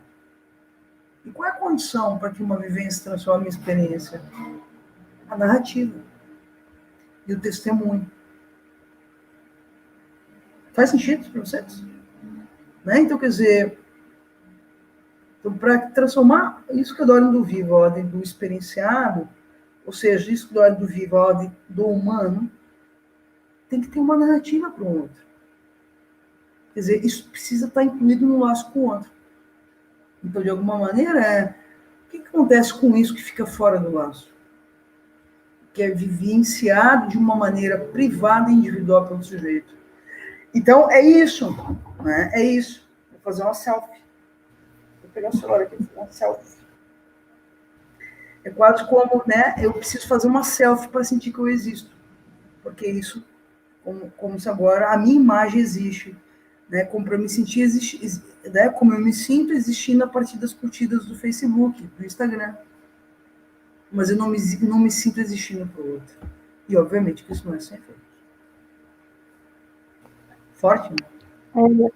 E qual é a condição para que uma vivência transforme em experiência? A narrativa e o testemunho. Faz sentido para vocês? Né? Então, quer dizer, para transformar isso que é da ordem do vivo, a ordem do experienciado, ou seja, isso que é da ordem do vivo, a ordem do humano, tem que ter uma narrativa para o outro. Quer dizer, isso precisa estar incluído no laço com o outro. Então, de alguma maneira, o que acontece com isso que fica fora do laço? Que é vivenciado de uma maneira privada e individual pelo sujeito. Então, é isso. Né? É isso. Vou fazer uma selfie. Vou pegar o celular aqui e fazer uma selfie. É quase como, né, eu preciso fazer uma selfie para sentir que eu existo. Porque isso, como se agora a minha imagem existe, né, como para me sentir né, como eu me sinto existindo a partir das curtidas do Facebook, do Instagram. Mas eu não me sinto existindo para o outro. E, obviamente, que isso não é sem efeito. Forte, né?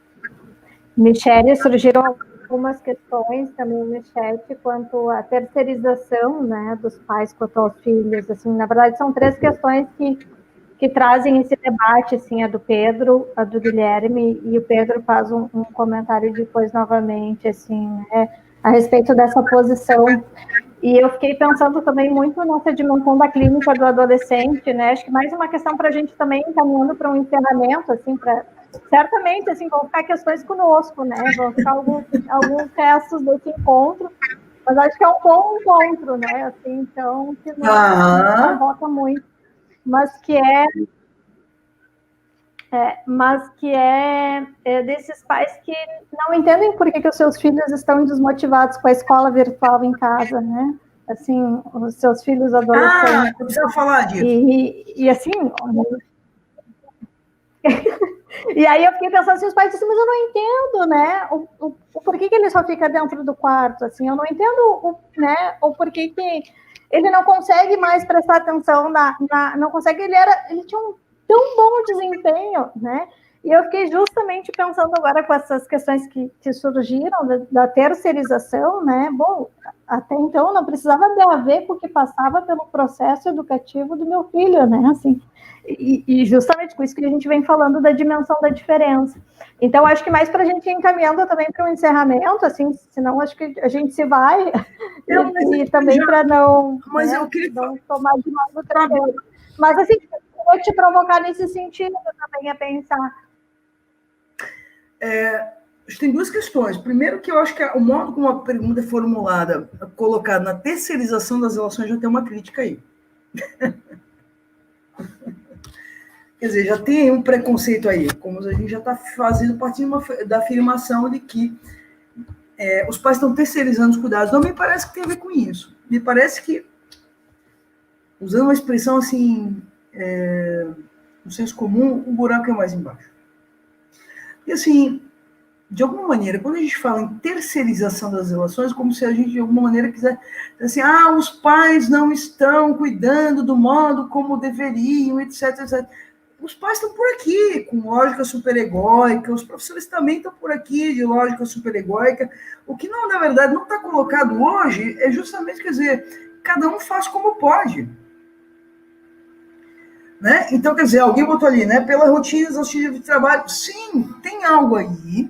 Michele, surgiram algumas questões também no chat quanto à terceirização, né, dos pais quanto aos filhos. Assim, na verdade, são 3 questões que trazem esse debate, assim, a do Pedro, a do Guilherme, e o Pedro faz um comentário depois novamente, assim, né, a respeito dessa posição. E eu fiquei pensando também muito nessa dimensão da clínica do adolescente, né? Acho que mais uma questão para a gente também encaminhando para um encerramento, assim, para certamente, assim, vão ficar questões conosco, né? Vão ficar alguns restos desse encontro, mas acho que é um bom encontro, né? Assim, então, que nos convoca muito, mas que é desses pais que não entendem por que os seus filhos estão desmotivados com a escola virtual em casa, né? Assim, os seus filhos adolescentes. Precisa falar disso. E assim... E aí eu fiquei pensando assim, os pais dizem, mas eu não entendo, né? O porquê que ele só fica dentro do quarto, assim, eu não entendo, né? O porquê que ele não consegue mais prestar atenção não consegue, ele tinha um tão bom desempenho, né? E eu fiquei justamente pensando agora com essas questões que surgiram da terceirização, né? Bom, até então não precisava ver com o que passava pelo processo educativo do meu filho, né? Assim, e justamente com isso que a gente vem falando da dimensão da diferença. Então, acho que mais para a gente ir encaminhando também para o encerramento, assim, senão acho que a gente se vai, e também para não, não tomar demais o tempo. Mas, assim, eu vou te provocar nesse sentido também a pensar. Tem 2 questões. Primeiro, que eu acho que o modo como a pergunta é formulada, colocada na terceirização das relações, já tem uma crítica aí. Quer dizer, já tem um preconceito aí, como a gente já está fazendo parte da afirmação de que os pais estão terceirizando os cuidados. Não me parece que tem a ver com isso. Me parece que, usando uma expressão assim, no senso comum, o buraco é mais embaixo. E assim, de alguma maneira, quando a gente fala em terceirização das relações, como se a gente, de alguma maneira, quisesse dizer assim, os pais não estão cuidando do modo como deveriam, etc, etc. Os pais estão por aqui, com lógica superegóica, os professores também estão por aqui, de lógica superegóica. O que, não, na verdade, não está colocado hoje é justamente, quer dizer, cada um faz como pode. Né? Então, quer dizer, alguém botou ali, né? Pela rotina exaustiva de trabalho. Sim, tem algo aí,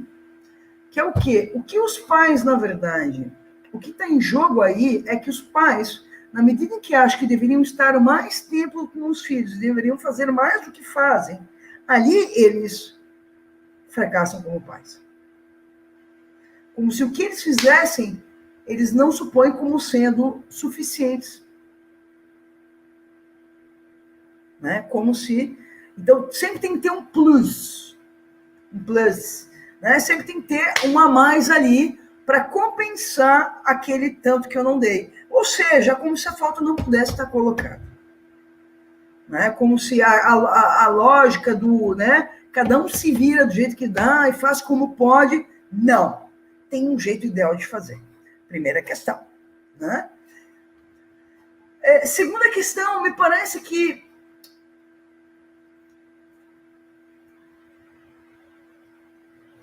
que é o quê? O que os pais, na verdade, o que está em jogo aí é que os pais, na medida em que acham que deveriam estar mais tempo com os filhos, deveriam fazer mais do que fazem, ali eles fracassam como pais. Como se o que eles fizessem, eles não supõem como sendo suficientes. Né? Como se... Então, sempre tem que ter um plus. Né? Sempre tem que ter um a mais ali para compensar aquele tanto que eu não dei. Ou seja, como se a falta não pudesse estar colocada. Né? Como se a lógica do... Né? Cada um se vira do jeito que dá e faz como pode. Não. Tem um jeito ideal de fazer. Primeira questão. Né? Segunda questão, me parece que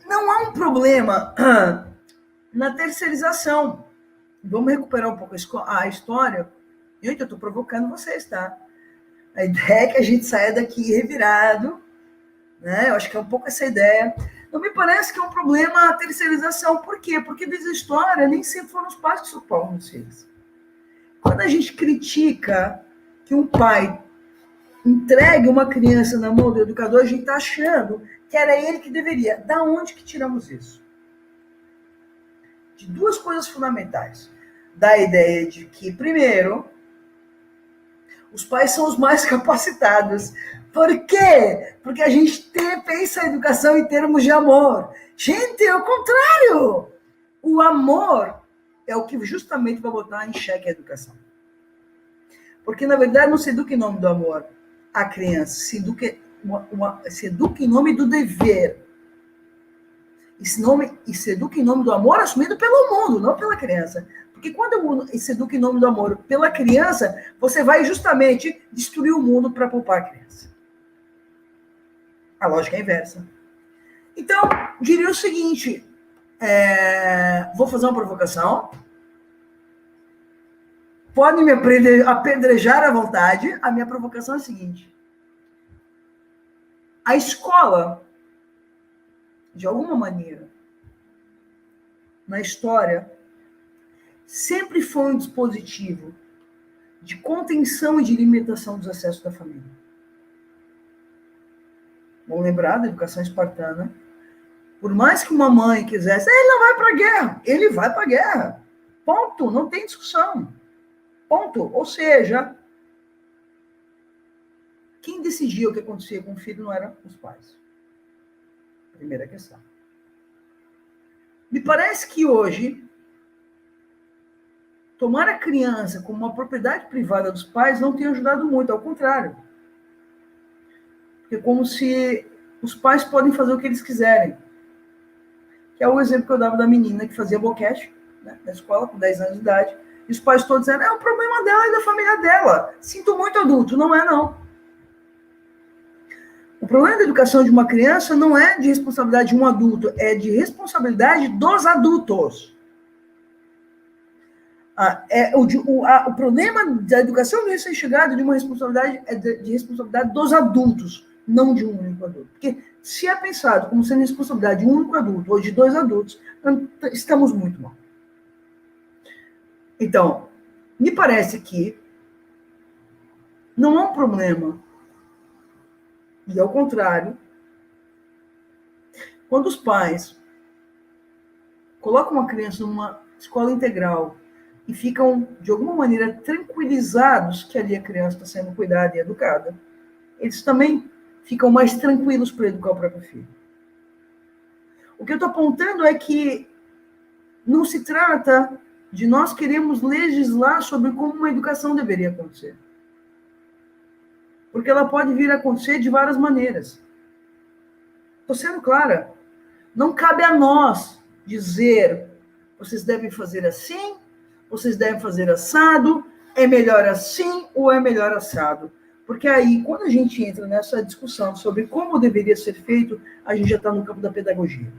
não há um problema na terceirização. Vamos recuperar um pouco a história. Gente, eu estou provocando vocês, tá? A ideia é que a gente saia daqui revirado, né? Eu acho que é um pouco essa ideia. Não me parece que é um problema a terceirização. Por quê? Porque desde a história nem sempre foram os pais que suportam os filhos. Quando a gente critica que um pai entregue uma criança na mão do educador, a gente está achando que era ele que deveria. Da onde que tiramos isso? De 2 coisas fundamentais. Da ideia de que, primeiro, os pais são os mais capacitados. Por quê? Porque a gente pensa a educação em termos de amor. Gente, é o contrário. O amor é o que justamente vai botar em xeque a educação. Porque, na verdade, não se educa em nome do amor à criança, se educa em nome do dever. E se educa em nome do amor assumido pelo mundo, não pela criança. Porque quando se educa em nome do amor pela criança, você vai justamente destruir o mundo para poupar a criança. A lógica é inversa. Então, diria o seguinte, vou fazer uma provocação. Podem me apedrejar à vontade. A minha provocação é a seguinte. A escola, de alguma maneira, na história, sempre foi um dispositivo de contenção e de limitação dos acessos da família. Vamos lembrar da educação espartana. Por mais que uma mãe quisesse, ele não vai para a guerra. Ele vai para a guerra. Ponto. Não tem discussão. Ponto. Ou seja, quem decidia o que acontecia com o filho não eram os pais. Primeira questão. Me parece que hoje, tomar a criança como uma propriedade privada dos pais não tem ajudado muito, ao contrário. Porque é como se os pais podem fazer o que eles quiserem. Que é o exemplo que eu dava da menina que fazia boquete, né, na escola, com 10 anos de idade, e os pais todos dizendo, é o problema dela e da família dela. Sinto muito, adulto. Não é, não. O problema da educação de uma criança não é de responsabilidade de um adulto, é de responsabilidade dos adultos. O problema da educação do recém-chegado de uma responsabilidade é de responsabilidade dos adultos, não de um único adulto. Porque se é pensado como sendo responsabilidade de um único adulto ou de 2 adultos, estamos muito mal. Então, me parece que não há um problema. E, ao contrário, quando os pais colocam uma criança numa escola integral e ficam, de alguma maneira, tranquilizados que ali a criança está sendo cuidada e educada, eles também ficam mais tranquilos para educar o próprio filho. O que eu estou apontando é que não se trata de nós queremos legislar sobre como uma educação deveria acontecer. Porque ela pode vir a acontecer de várias maneiras. Estou sendo clara. Não cabe a nós dizer, vocês devem fazer assim, vocês devem fazer assado, é melhor assim ou é melhor assado. Porque aí, quando a gente entra nessa discussão sobre como deveria ser feito, a gente já está no campo da pedagogia.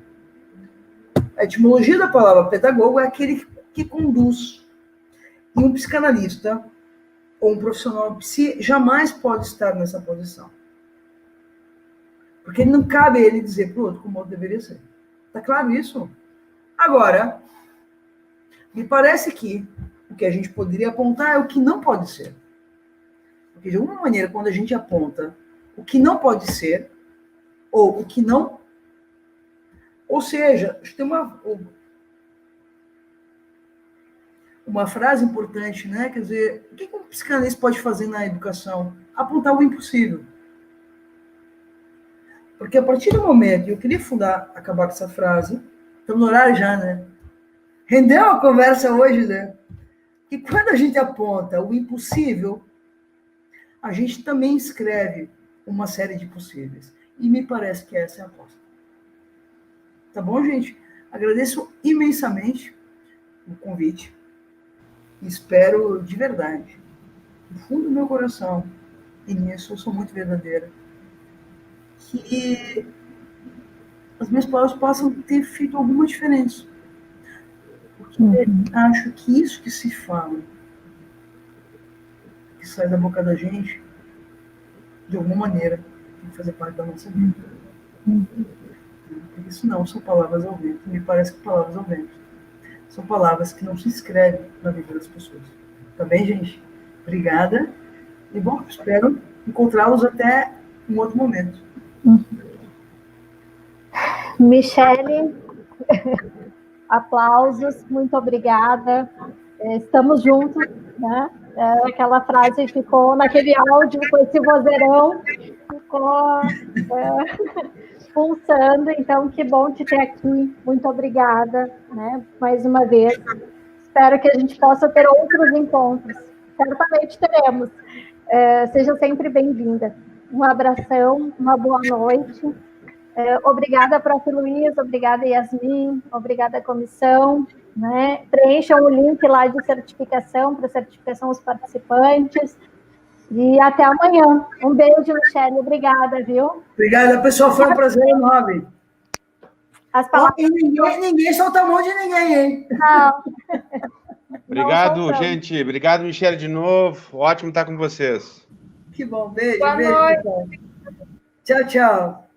A etimologia da palavra pedagogo é aquele que conduz. E um psicanalista ou um profissional psi jamais pode estar nessa posição. Porque não cabe a ele dizer para o outro como o outro deveria ser. Está claro isso? Agora, me parece que o que a gente poderia apontar é o que não pode ser. Porque, de alguma maneira, quando a gente aponta o que não pode ser, ou o que não... Ou seja, tem uma frase importante, né? Quer dizer, o que um psicanalista pode fazer na educação? Apontar o impossível. Porque a partir do momento, e eu queria acabar com essa frase, estamos no horário já, né? Rendeu a conversa hoje, né? Que quando a gente aponta o impossível, a gente também escreve uma série de possíveis. E me parece que essa é a aposta. Tá bom, gente? Agradeço imensamente o convite. Espero de verdade, do fundo do meu coração, e nisso eu sou muito verdadeira, que as minhas palavras possam ter feito alguma diferença. Porque acho que isso que se fala, que sai da boca da gente, de alguma maneira, tem que fazer parte da nossa vida. Porque senão são palavras ao vento. Me parece que palavras ao vento são palavras que não se escrevem na vida das pessoas. Tá bem, gente? Obrigada. E, bom, espero encontrá-los até um outro momento. Michele, aplausos, muito obrigada. Estamos juntos, né? Aquela frase ficou naquele áudio com esse vozeirão, ficou pulsando, então que bom te ter aqui, muito obrigada, né, mais uma vez. Espero que a gente possa ter outros encontros. certamente teremos. Seja sempre bem-vinda. Um abração, uma boa noite. Obrigada, Prof. Luiz, obrigada, Yasmin, obrigada, comissão. Né? Preencham o link lá de certificação, para certificação aos participantes. E até amanhã. Um beijo, Michele. Obrigada, viu? Obrigada, pessoal. Foi um prazer enorme. As palavras... Ninguém solta a mão de ninguém, hein? Não. Obrigado, gente. Obrigado, Michele, de novo. Ótimo estar com vocês. Que bom. Beijo, Boa beijo. noite. Tchau, tchau.